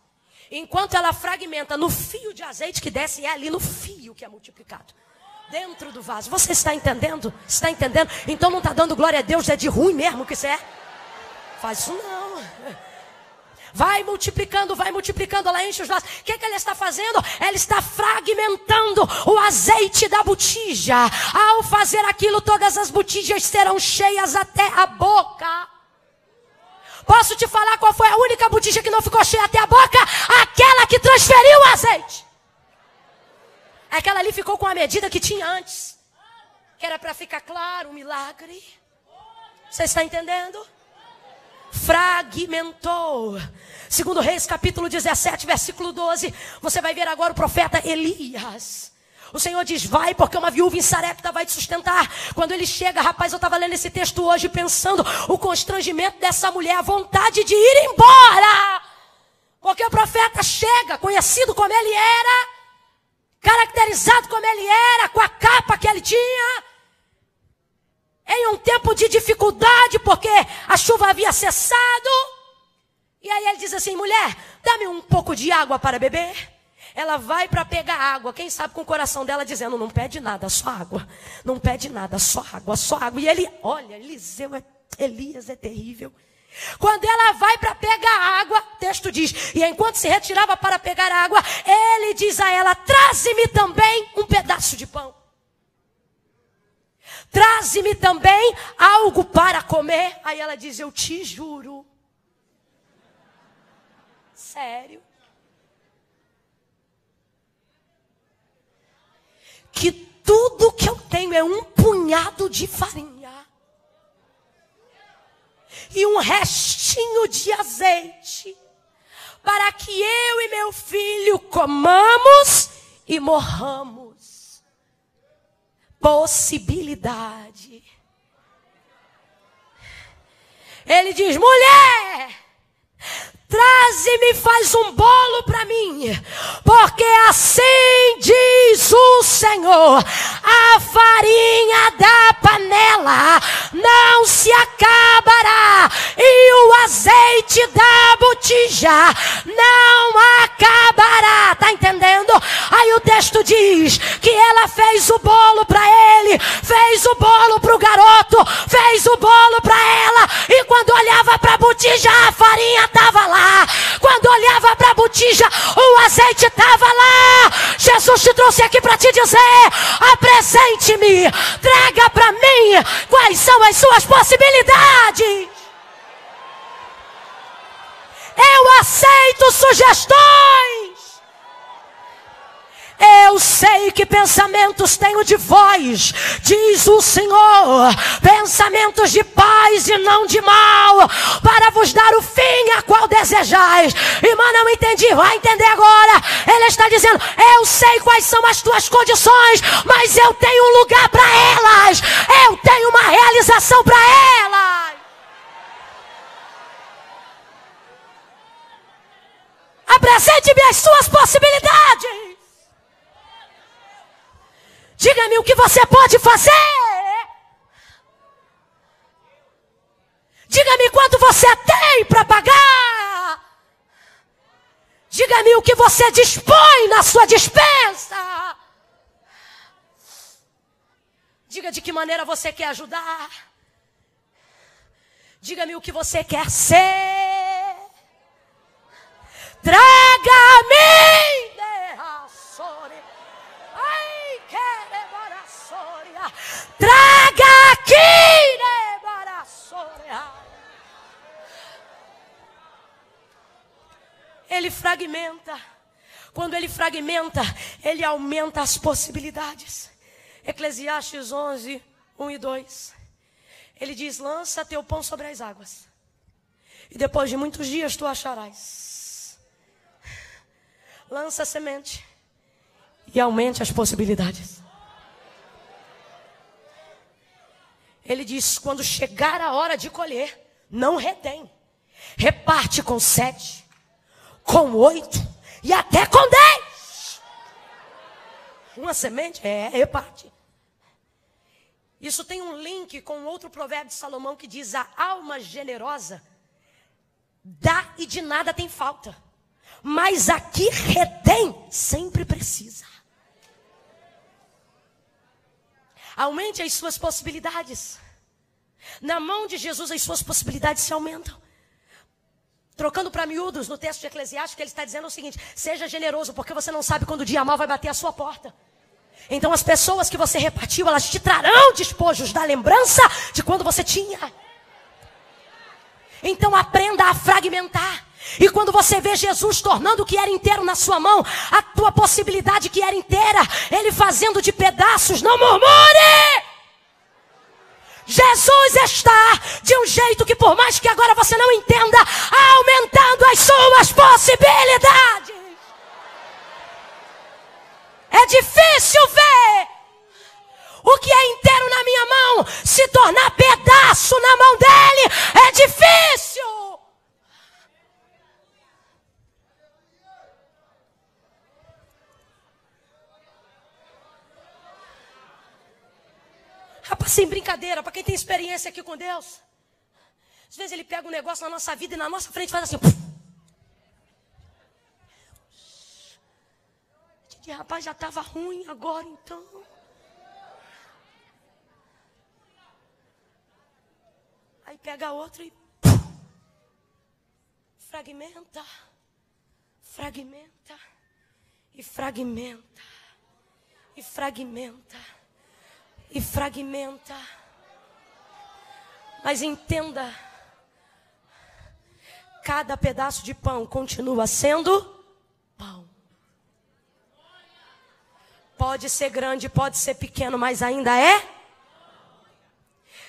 Enquanto ela fragmenta no fio de azeite que desce, é ali no fio que é multiplicado. Dentro do vaso. Você está entendendo? Está entendendo? Então não está dando glória a Deus, é de ruim mesmo que você é? Faz isso não. Vai multiplicando, ela enche os vasos. O que ela está fazendo? Ela está fragmentando o azeite da botija. Ao fazer aquilo, todas as botijas serão cheias até a boca. Posso te falar qual foi a única botija que não ficou cheia até a boca? Aquela que transferiu o azeite. Aquela ali ficou com a medida que tinha antes. Que era para ficar claro o milagre. Você está entendendo? Fragmentou. Segundo Reis, capítulo 17, versículo 12. Você vai ver agora o profeta Elias. O Senhor diz, vai, porque uma viúva em Sarepta vai te sustentar. Quando ele chega, rapaz, eu estava lendo esse texto hoje, pensando o constrangimento dessa mulher, a vontade de ir embora. Porque o profeta chega, conhecido como ele era, caracterizado como ele era, com a capa que ele tinha, em um tempo de dificuldade, porque a chuva havia cessado. E aí ele diz assim, mulher, dá-me um pouco de água para beber. Ela vai para pegar água, quem sabe com o coração dela dizendo, não pede nada, só água. Não pede nada, só água, só água. E ele, olha, Elias é terrível. Quando ela vai para pegar água, o texto diz, e enquanto se retirava para pegar água, ele diz a ela, traze-me também um pedaço de pão. Traze-me também algo para comer. Aí ela diz, eu te juro. Sério? Que tudo que eu tenho é um punhado de farinha e um restinho de azeite, para que eu e meu filho comamos e morramos. Possibilidade. Ele diz, mulher, traze-me, faz um bolo para mim, porque assim diz o Senhor, a farinha da panela não se acabará, e o azeite da botija não acabará. Tá entendendo? Aí o texto diz que ela fez o bolo para ele, fez o bolo para o garoto, fez o bolo para ela, e quando olhava para a botija, a farinha estava lá. Quando olhava para a botija, o azeite estava lá. Jesus te trouxe aqui para te dizer, apresente-me, traga para mim quais são as suas possibilidades. Eu aceito sugestões. Eu sei que pensamentos tenho de vós, diz o Senhor, pensamentos de paz e não de mal, para vos dar o fim a qual desejais. Irmã, não entendi, vai entender agora. Ele está dizendo, eu sei quais são as tuas condições, mas eu tenho um lugar para elas, eu tenho uma realização para elas. Apresente-me as suas possibilidades. Diga-me o que você pode fazer. Diga-me quanto você tem para pagar. Diga-me o que você dispõe na sua despensa. Diga de que maneira você quer ajudar. Diga-me o que você quer ser. Traga-me. Ai, querebaraçoria. Traga aqui, nebaraçoria. Ele fragmenta. Quando ele fragmenta, ele aumenta as possibilidades. Eclesiastes 11, 1 e 2. Ele diz: lança teu pão sobre as águas, e depois de muitos dias tu acharás. Lança a semente e aumente as possibilidades. Ele diz: quando chegar a hora de colher, não retém. Reparte com 7, com 8 e até com 10. Uma semente? Reparte. Isso tem um link com outro provérbio de Salomão que diz: a alma generosa dá e de nada tem falta, mas a que retém sempre precisa. Aumente as suas possibilidades. Na mão de Jesus as suas possibilidades se aumentam. Trocando para miúdos, no texto de Eclesiastes, que ele está dizendo o seguinte: seja generoso, porque você não sabe quando o dia mal vai bater a sua porta. Então as pessoas que você repartiu, elas te trarão despojos da lembrança de quando você tinha. Então aprenda a fragmentar. E quando você vê Jesus tornando o que era inteiro na sua mão, a tua possibilidade que era inteira, ele fazendo de pedaços, não murmure! Jesus está de um jeito que, por mais que agora você não entenda, aumentando as suas possibilidades. É difícil ver o que é inteiro na minha mão se tornar pedaço na mão dele. É difícil. Rapaz, sem brincadeira, para quem tem experiência aqui com Deus, às vezes ele pega um negócio na nossa vida e na nossa frente faz assim. Rapaz, já estava ruim agora então. Aí pega outro e fragmenta, fragmenta, e fragmenta, e fragmenta, e fragmenta. Mas entenda, cada pedaço de pão continua sendo pão. Pode ser grande, pode ser pequeno, mas ainda é.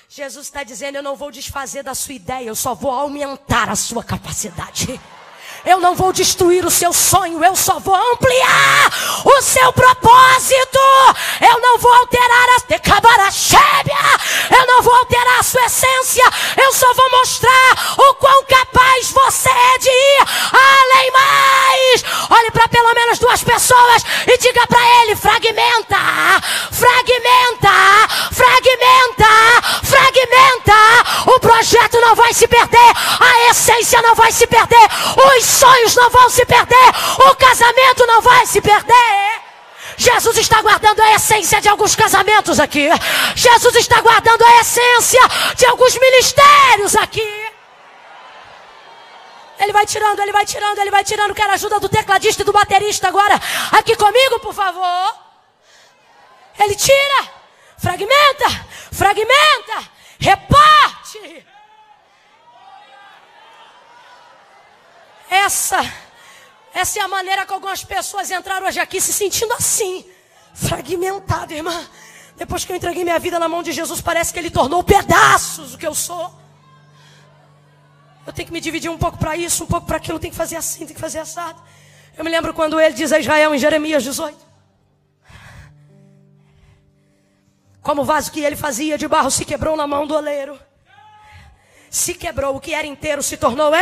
Jesus está dizendo: eu não vou desfazer da sua ideia, eu só vou aumentar a sua capacidade. Eu não vou destruir o seu sonho, eu só vou ampliar o seu propósito. Eu não vou alterar eu não vou alterar a sua essência. Eu só vou mostrar o quão capaz você é de ir além mais. Olhe para pelo menos 2 pessoas e diga para ele: fragmenta, fragmenta, fragmenta, fragmenta. O projeto não vai se perder, a essência não vai se perder, os sonhos não vão se perder, o casamento não vai se perder. Jesus está guardando a essência de alguns casamentos aqui. Jesus está guardando a essência de alguns ministérios aqui. Ele vai tirando, ele vai tirando, ele vai tirando. Quero a ajuda do tecladista e do baterista agora. Aqui comigo, por favor. Ele tira, fragmenta, fragmenta, reparte. Essa é a maneira que algumas pessoas entraram hoje aqui se sentindo assim, fragmentado, irmã. Depois que eu entreguei minha vida na mão de Jesus, parece que ele tornou pedaços o que eu sou. Eu tenho que me dividir um pouco para isso, um pouco para aquilo, tem que fazer assim, tem que fazer assado. Eu me lembro quando ele diz a Israel em Jeremias 18: como o vaso que ele fazia de barro se quebrou na mão do oleiro. Se quebrou, o que era inteiro se tornou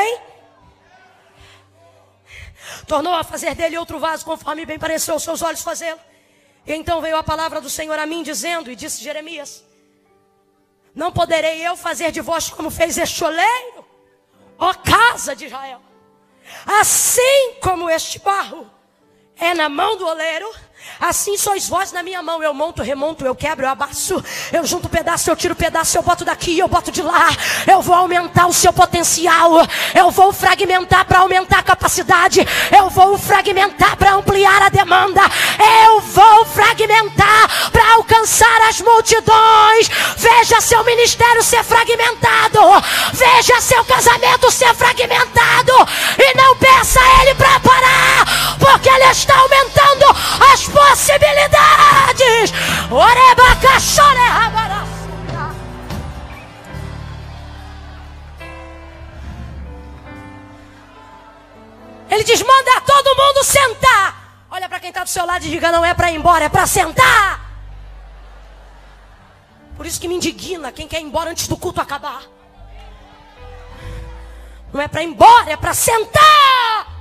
tornou a fazer dele outro vaso, conforme bem pareceu aos seus olhos fazê-lo. E então veio a palavra do Senhor a mim dizendo, e disse Jeremias: não poderei eu fazer de vós como fez este oleiro, ó casa de Israel. Assim como este barro é na mão do oleiro, assim sois vós na minha mão. Eu monto, remonto, eu quebro, eu abaço, eu junto pedaço, eu tiro pedaço, eu boto daqui, eu boto de lá. Eu vou aumentar o seu potencial, eu vou fragmentar para aumentar a capacidade, eu vou fragmentar para ampliar a demanda, eu vou fragmentar para alcançar as multidões. Veja seu ministério ser fragmentado, veja seu casamento ser fragmentado, e não peça a Ele para parar, porque Ele está aumentando as possibilidades. Ele diz: manda todo mundo sentar. Olha para quem está do seu lado e diga: não é para ir embora, é para sentar. Por isso que me indigna quem quer ir embora antes do culto acabar. Não é para ir embora, é para sentar.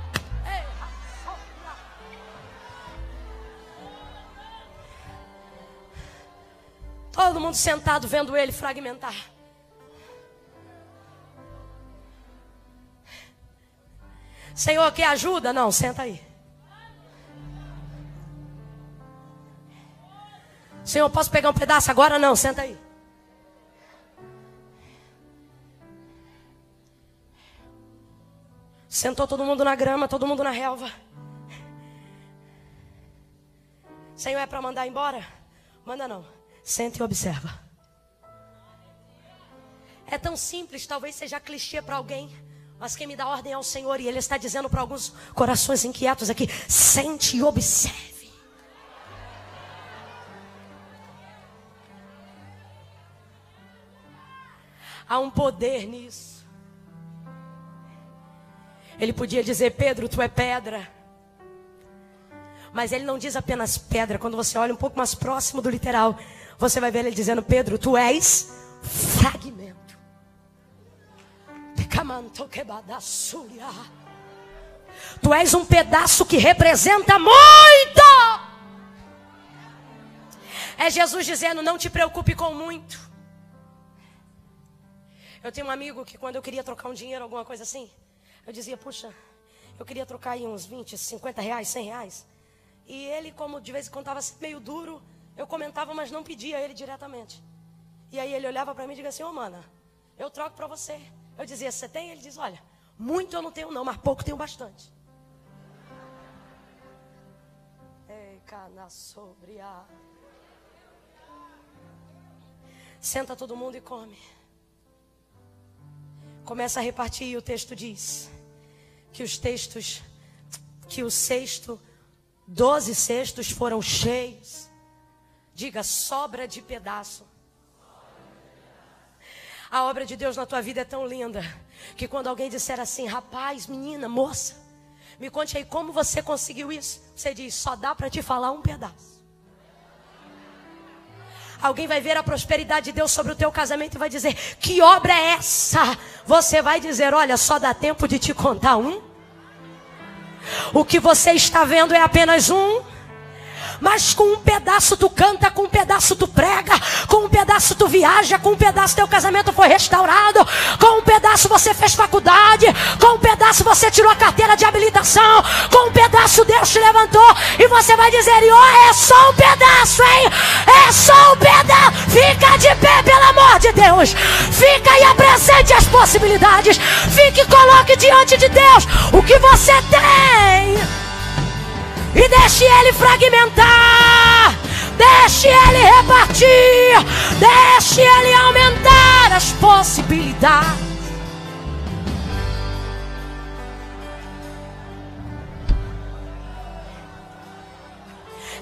Todo mundo sentado vendo ele fragmentar. Senhor, quer ajuda? Não, senta aí. Senhor, posso pegar um pedaço agora? Não, senta aí. Sentou todo mundo na grama, todo mundo na relva. Senhor, é para mandar embora? Manda não. Senta e observa. É tão simples, talvez seja clichê para alguém, mas quem me dá ordem é o Senhor, e Ele está dizendo para alguns corações inquietos aqui: sente e observe. Há um poder nisso. Ele podia dizer: Pedro, tu é pedra. Mas ele não diz apenas pedra. Quando você olha um pouco mais próximo do literal, você vai ver ele dizendo: Pedro, tu és fragmento. Tu és um pedaço que representa muito. É Jesus dizendo: não te preocupe com muito. Eu tenho um amigo que quando eu queria trocar um dinheiro, alguma coisa assim, eu dizia: puxa, eu queria trocar aí uns 20, 50 reais, 100 reais. E ele, como de vez em quando estava meio duro, eu comentava, mas não pedia a ele diretamente. E aí ele olhava para mim e dizia assim: ô mana, eu troco para você. Eu dizia: você tem? Ele diz: olha, muito eu não tenho não, mas pouco tenho bastante. Ei, cana sobre a... Senta todo mundo e come. Começa a repartir, e o texto diz que o cesto, 12 cestos foram cheios. Diga: sobra de pedaço. A obra de Deus na tua vida é tão linda que quando alguém disser assim: rapaz, menina, moça, me conte aí como você conseguiu isso, você diz: só dá para te falar um pedaço. Alguém vai ver a prosperidade de Deus sobre o teu casamento e vai dizer: que obra é essa? Você vai dizer: olha, só dá tempo de te contar um. O que você está vendo é apenas um. Mas com um pedaço tu canta, com um pedaço tu prega, com um pedaço tu viaja, com um pedaço teu casamento foi restaurado, com um pedaço você fez faculdade, com um pedaço você tirou a carteira de habilitação, com um pedaço Deus te levantou, e você vai dizer: e é só um pedaço, hein? É só um pedaço. Fica de pé, pelo amor de Deus. Fica e apresente as possibilidades. Fique e coloque diante de Deus o que você tem. E deixe Ele fragmentar, deixe Ele repartir, deixe Ele aumentar as possibilidades.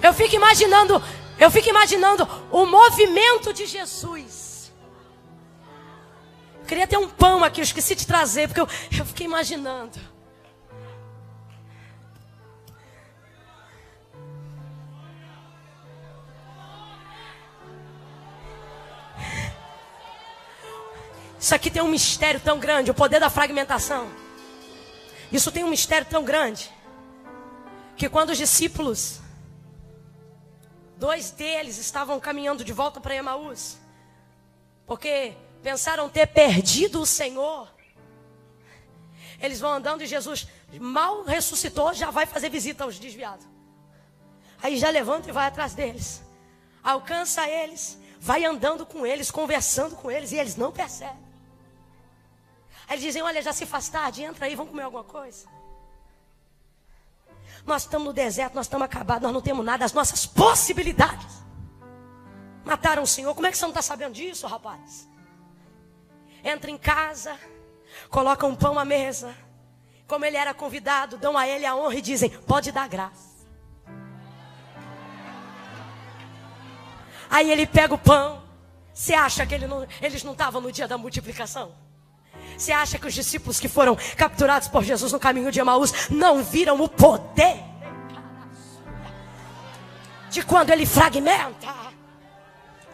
Eu fico imaginando o movimento de Jesus. Eu queria ter um pão aqui, eu esqueci de trazer, porque eu fiquei imaginando. Isso aqui tem um mistério tão grande, o poder da fragmentação. Isso tem um mistério tão grande, que quando os discípulos 2 deles estavam caminhando de volta para Emaús, porque pensaram ter perdido o Senhor. Eles vão andando e Jesus mal ressuscitou, já vai fazer visita aos desviados. Aí já levanta e vai atrás deles, alcança eles, vai andando com eles, conversando com eles, e eles não percebem. Aí eles dizem: olha, já se faz tarde, entra aí, vamos comer alguma coisa. Nós estamos no deserto, nós estamos acabados, nós não temos nada, as nossas possibilidades mataram o Senhor. Como é que você não está sabendo disso, rapaz? Entra em casa, coloca um pão à mesa, como ele era convidado, dão a ele a honra e dizem: pode dar graça. Aí ele pega o pão. Você acha que eles não estavam no dia da multiplicação? Você acha que os discípulos que foram capturados por Jesus no caminho de Emaús não viram o poder de quando ele fragmenta?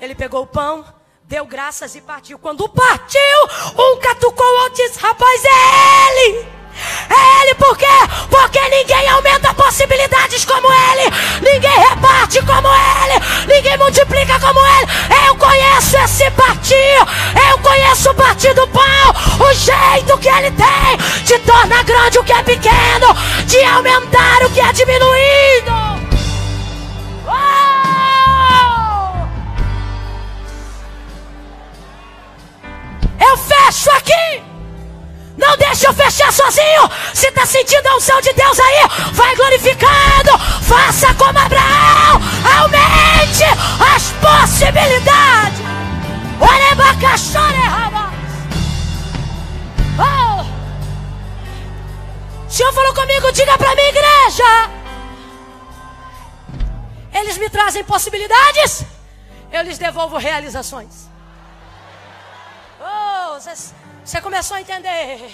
Ele pegou o pão, deu graças e partiu. Quando partiu, um catucou o outro e disse: rapaz, é ele! É ele, por quê? Porque ninguém aumenta possibilidades como ele, ninguém reparte como ele, ninguém multiplica como ele. Eu conheço esse partir, eu conheço o partir do pão, o jeito que ele tem de tornar grande o que é pequeno, de aumentar o que é diminuído. Eu fecho aqui. Não deixe eu fechar sozinho. Se está sentindo a unção de Deus aí, vai glorificando. Faça como Abraão. Aumente as possibilidades. Oh. O Senhor falou comigo: diga para mim, igreja. Eles me trazem possibilidades, eu lhes devolvo realizações. Oh, você começou a entender.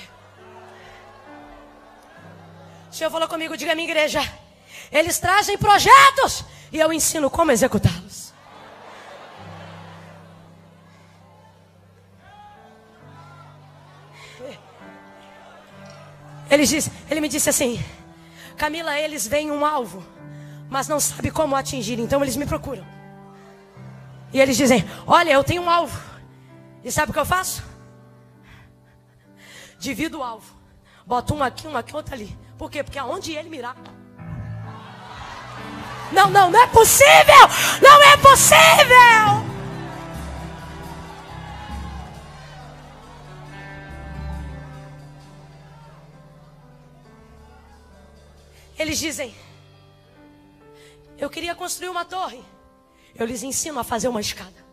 O Senhor falou comigo: diga a minha igreja, eles trazem projetos e eu ensino como executá-los. Ele me disse assim: Camila, eles veem um alvo, mas não sabem como atingir, então eles me procuram. E eles dizem: olha, eu tenho um alvo. E sabe o que eu faço? Divido o alvo. Boto um aqui, outro ali. Por quê? Porque aonde ele mirar. Não é possível! Não é possível! Eles dizem: eu queria construir uma torre. Eu lhes ensino a fazer uma escada.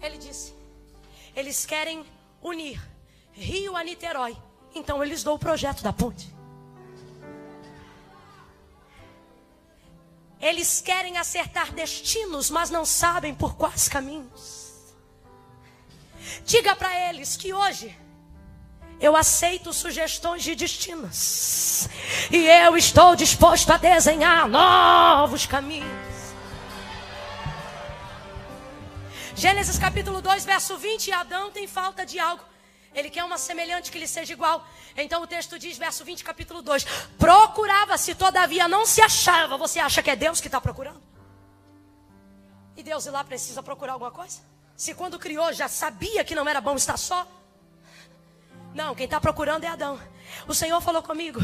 Ele disse: eles querem unir Rio a Niterói, então eu lhes dou o projeto da ponte. Eles querem acertar destinos, mas não sabem por quais caminhos. Diga para eles que hoje eu aceito sugestões de destinos e eu estou disposto a desenhar novos caminhos. Gênesis capítulo 2, verso 20. Adão tem falta de algo. Ele quer uma semelhante que lhe seja igual. Então o texto diz, verso 20, capítulo 2: procurava-se, todavia não se achava. Você acha que é Deus que está procurando? E Deus lá precisa procurar alguma coisa? Se quando criou já sabia que não era bom estar só? Não, quem está procurando é Adão. O Senhor falou comigo: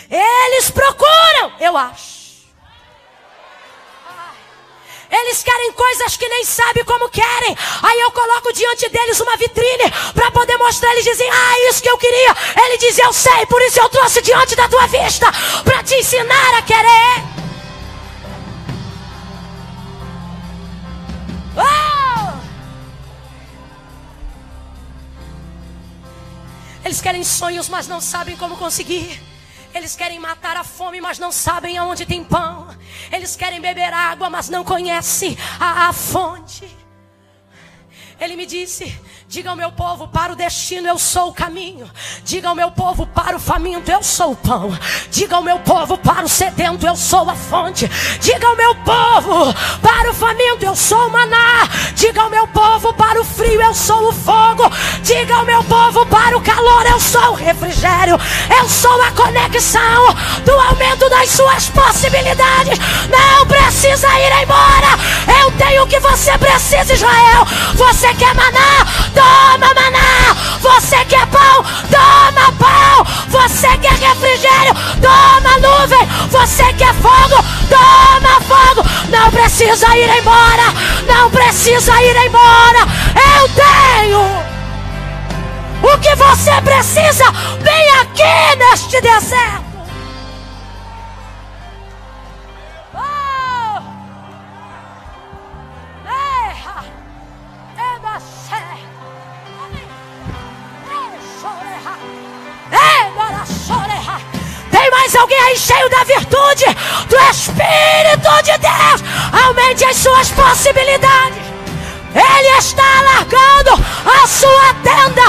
eles procuram, eu acho. Eles querem coisas que nem sabem como querem. Aí eu coloco diante deles uma vitrine para poder mostrar. Eles dizem: isso que eu queria. Ele diz: eu sei, por isso eu trouxe diante da tua vista, para te ensinar a querer. Eles querem sonhos, mas não sabem como conseguir. Eles querem matar a fome, mas não sabem aonde tem pão. Eles querem beber água, mas não conhecem a fonte. Ele me disse: diga ao meu povo, para o destino eu sou o caminho. Diga ao meu povo, para o faminto eu sou o pão. Diga ao meu povo, para o sedento eu sou a fonte. Diga ao meu povo, para o faminto eu sou o maná. Diga ao meu povo, para o frio frio, eu sou o fogo. Diga ao meu povo, para o calor eu sou o refrigério. Eu sou a conexão do aumento das suas possibilidades. Não precisa ir embora. Eu tenho o que você precisa, Israel. Você quer maná? Toma maná. Você quer pão? Toma pão. Você quer refrigério? Toma nuvem. Você quer fogo? Toma fogo. Não precisa ir embora. Não precisa ir embora. Eu tenho o que você precisa. Vem aqui neste deserto. Tem mais alguém aí cheio da virtude do Espírito de Deus? Aumente as suas possibilidades. Ele está alargando a sua tenda.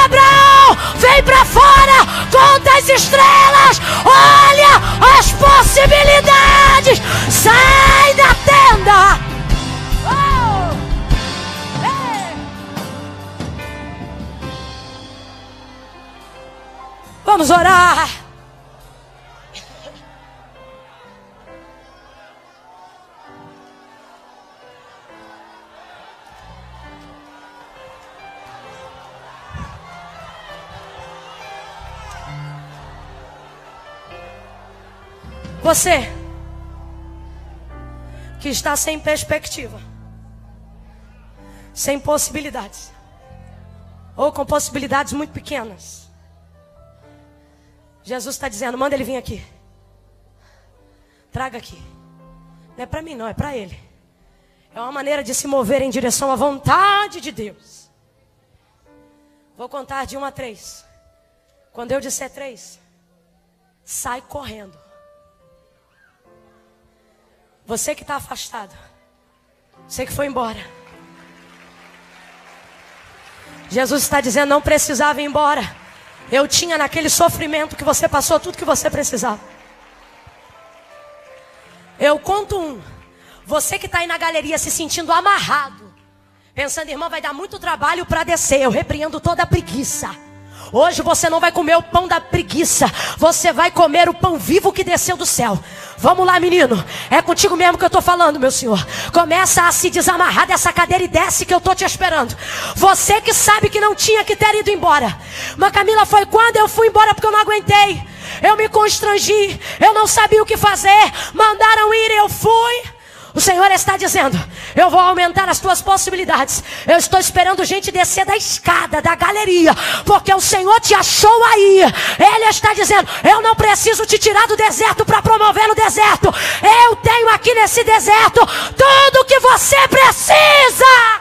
Abraão, vem para fora, conta as estrelas, olha as possibilidades. Sai da tenda. Vamos orar. Você que está sem perspectiva, sem possibilidades, ou com possibilidades muito pequenas, Jesus está dizendo, manda ele vir aqui. Traga aqui. Não é para mim não, é para ele. É uma maneira de se mover em direção à vontade de Deus. Vou contar de 1 a 3. Quando eu disser 3, sai correndo. Você que está afastado, você que foi embora, Jesus está dizendo, não precisava ir embora. Eu tinha naquele sofrimento que você passou tudo que você precisava. Eu conto 1. Você que está aí na galeria se sentindo amarrado, pensando, irmã, vai dar muito trabalho para descer. Eu repreendo toda a preguiça. Hoje você não vai comer o pão da preguiça. Você vai comer o pão vivo que desceu do céu. Vamos lá, menino. É contigo mesmo que eu estou falando, meu senhor. Começa a se desamarrar dessa cadeira e desce que eu estou te esperando. Você que sabe que não tinha que ter ido embora. Mas Camila, foi quando eu fui embora porque eu não aguentei. Eu me constrangi. Eu não sabia o que fazer. Mandaram ir e eu fui. O Senhor está dizendo, eu vou aumentar as tuas possibilidades. Eu estou esperando gente descer da escada, da galeria, porque o Senhor te achou aí. Ele está dizendo, eu não preciso te tirar do deserto para promover no deserto. Eu tenho aqui nesse deserto tudo o que você precisa.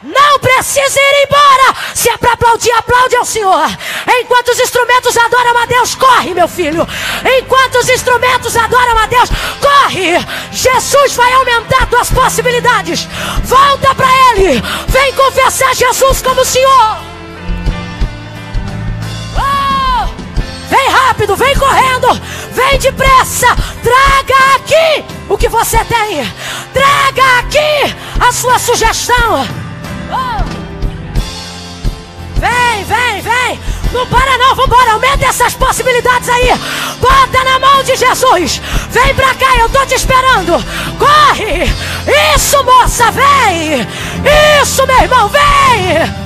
Não precisa ir embora. Se é para aplaudir, aplaude ao Senhor. Enquanto os instrumentos adoram a Deus, corre, meu filho. Enquanto os instrumentos adoram a Deus, corre. Jesus vai aumentar tuas possibilidades. Volta para Ele. Vem confessar Jesus como Senhor. Vem rápido, vem correndo. Vem depressa. Traga aqui o que você tem. Traga aqui a sua sugestão. Vem, vem, vem. Não para não, vambora, aumenta essas possibilidades aí. Bota na mão de Jesus. Vem pra cá, eu tô te esperando. Corre. Isso, moça, vem. Isso, meu irmão, vem.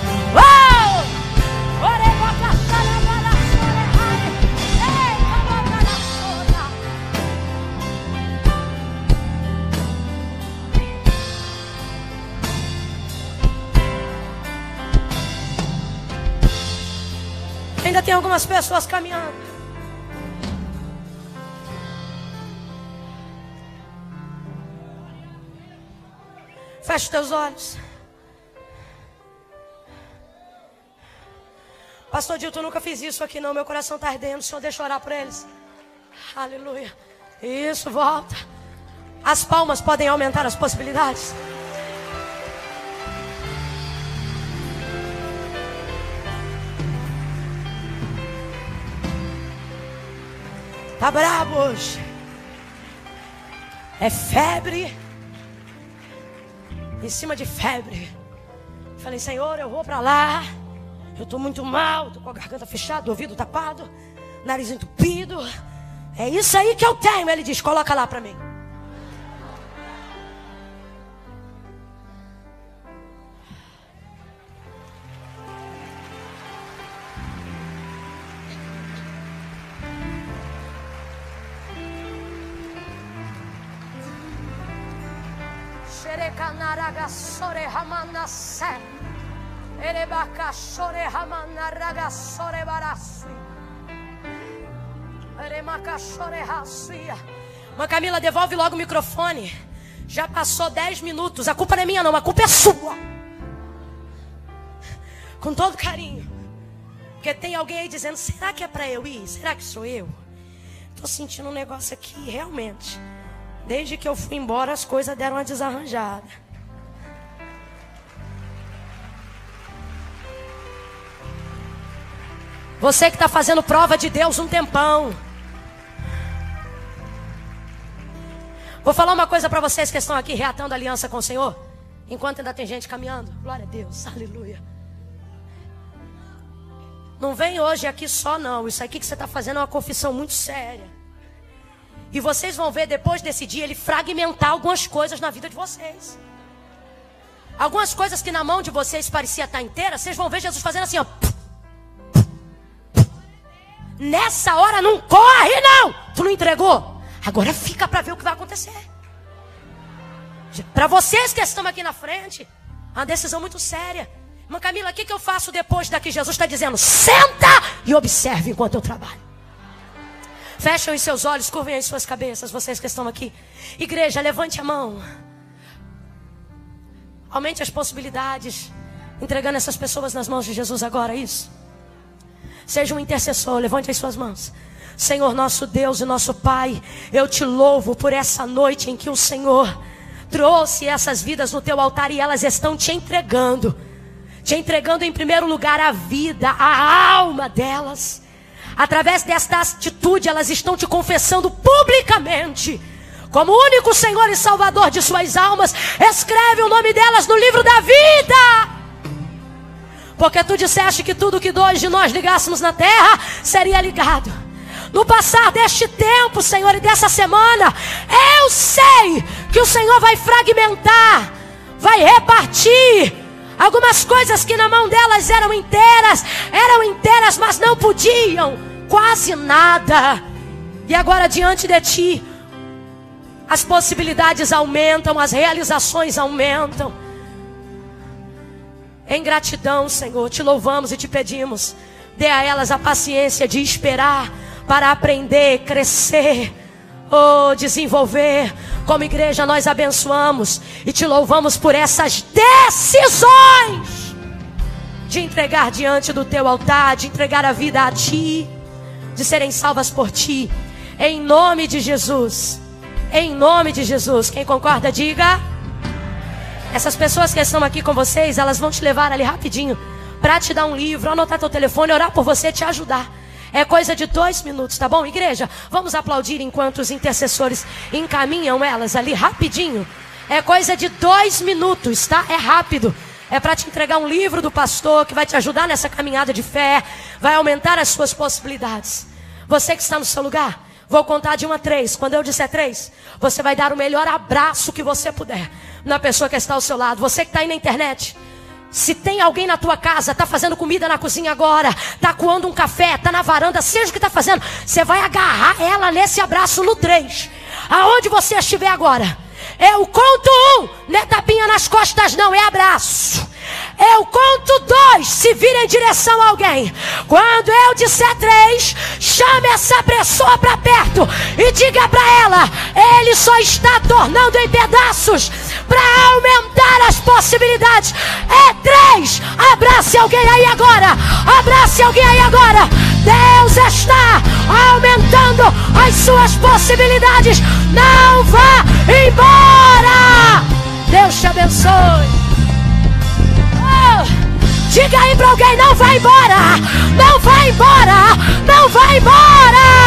Ainda tem algumas pessoas caminhando. Feche os teus olhos. Pastor Dilton, eu nunca fiz isso aqui não. Meu coração está ardendo. O Senhor deixa eu orar por eles. Aleluia. Isso, volta. As palmas podem aumentar as possibilidades. Tá brabo hoje. É febre em cima de febre. Falei, Senhor, eu vou para lá. Eu estou muito mal, estou com a garganta fechada, o ouvido tapado, nariz entupido. É isso aí que eu tenho. Ele diz, coloca lá para mim. Mãe Camila, devolve logo o microfone. Já passou 10 minutos. A culpa não é minha não, a culpa é sua. Com todo carinho. Porque tem alguém aí dizendo, será que é para eu ir? Será que sou eu? Estou sentindo um negócio aqui, realmente. Desde que eu fui embora, as coisas deram uma desarranjada. Você que está fazendo prova de Deus um tempão. Vou falar uma coisa para vocês que estão aqui reatando aliança com o Senhor. Enquanto ainda tem gente caminhando. Glória a Deus, aleluia. Não vem hoje aqui só não. Isso aqui que você está fazendo é uma confissão muito séria. E vocês vão ver depois desse dia ele fragmentar algumas coisas na vida de vocês. Algumas coisas que na mão de vocês parecia estar inteira, vocês vão ver Jesus fazendo assim, ó. Nessa hora não corre não. Tu não entregou? Agora fica para ver o que vai acontecer. Para vocês que estão aqui na frente, uma decisão muito séria. Irmã Camila, o que eu faço depois daqui? Jesus está dizendo, senta e observe enquanto eu trabalho. Fechem os seus olhos, curvem as suas cabeças, vocês que estão aqui. Igreja, levante a mão. Aumente as possibilidades, entregando essas pessoas nas mãos de Jesus agora, isso. Seja um intercessor, levante as suas mãos. Senhor, nosso Deus e nosso Pai, eu te louvo por essa noite em que o Senhor trouxe essas vidas no teu altar e elas estão te entregando em primeiro lugar a vida, a alma delas. Através desta atitude, elas estão te confessando publicamente como o único Senhor e Salvador de suas almas. Escreve o nome delas no livro da vida. Porque tu disseste que tudo que dois de nós ligássemos na terra seria ligado. No passar deste tempo, Senhor, e dessa semana, eu sei que o Senhor vai fragmentar, vai repartir algumas coisas que na mão delas eram inteiras, mas não podiam, quase nada. E agora diante de ti, as possibilidades aumentam, as realizações aumentam. Em gratidão, Senhor, te louvamos e te pedimos, dê a elas a paciência de esperar para aprender, crescer, desenvolver. Como igreja nós abençoamos e te louvamos por essas decisões de entregar diante do teu altar, de entregar a vida a ti, de serem salvas por ti, em nome de Jesus. Em nome de Jesus. Quem concorda, diga. Essas pessoas que estão aqui com vocês, elas vão te levar ali rapidinho para te dar um livro, anotar teu telefone, orar por você, te ajudar. É coisa de 2 minutos, tá bom, igreja? Vamos aplaudir enquanto os intercessores encaminham elas ali rapidinho. É coisa de 2 minutos, tá? É rápido. É para te entregar um livro do pastor que vai te ajudar nessa caminhada de fé, vai aumentar as suas possibilidades. Você que está no seu lugar, vou contar de 1 a 3. Quando eu disser 3, você vai dar o melhor abraço que você puder na pessoa que está ao seu lado. Você que está aí na internet, se tem alguém na tua casa, está fazendo comida na cozinha agora, está coando um café, está na varanda, seja o que está fazendo, você vai agarrar ela nesse abraço no 3. Aonde você estiver agora, eu conto 1, não é tapinha nas costas não, é abraço. Eu conto 2, se vira em direção a alguém. Quando eu disser 3, chame essa pessoa para perto e diga para ela, ele só está tornando em pedaços para aumentar as possibilidades. É 3, abrace alguém aí agora. Abrace alguém aí agora. Deus está aumentando as suas possibilidades. Não vá embora. Deus te abençoe. Diga aí para alguém, não vai embora, não vai embora, não vai embora.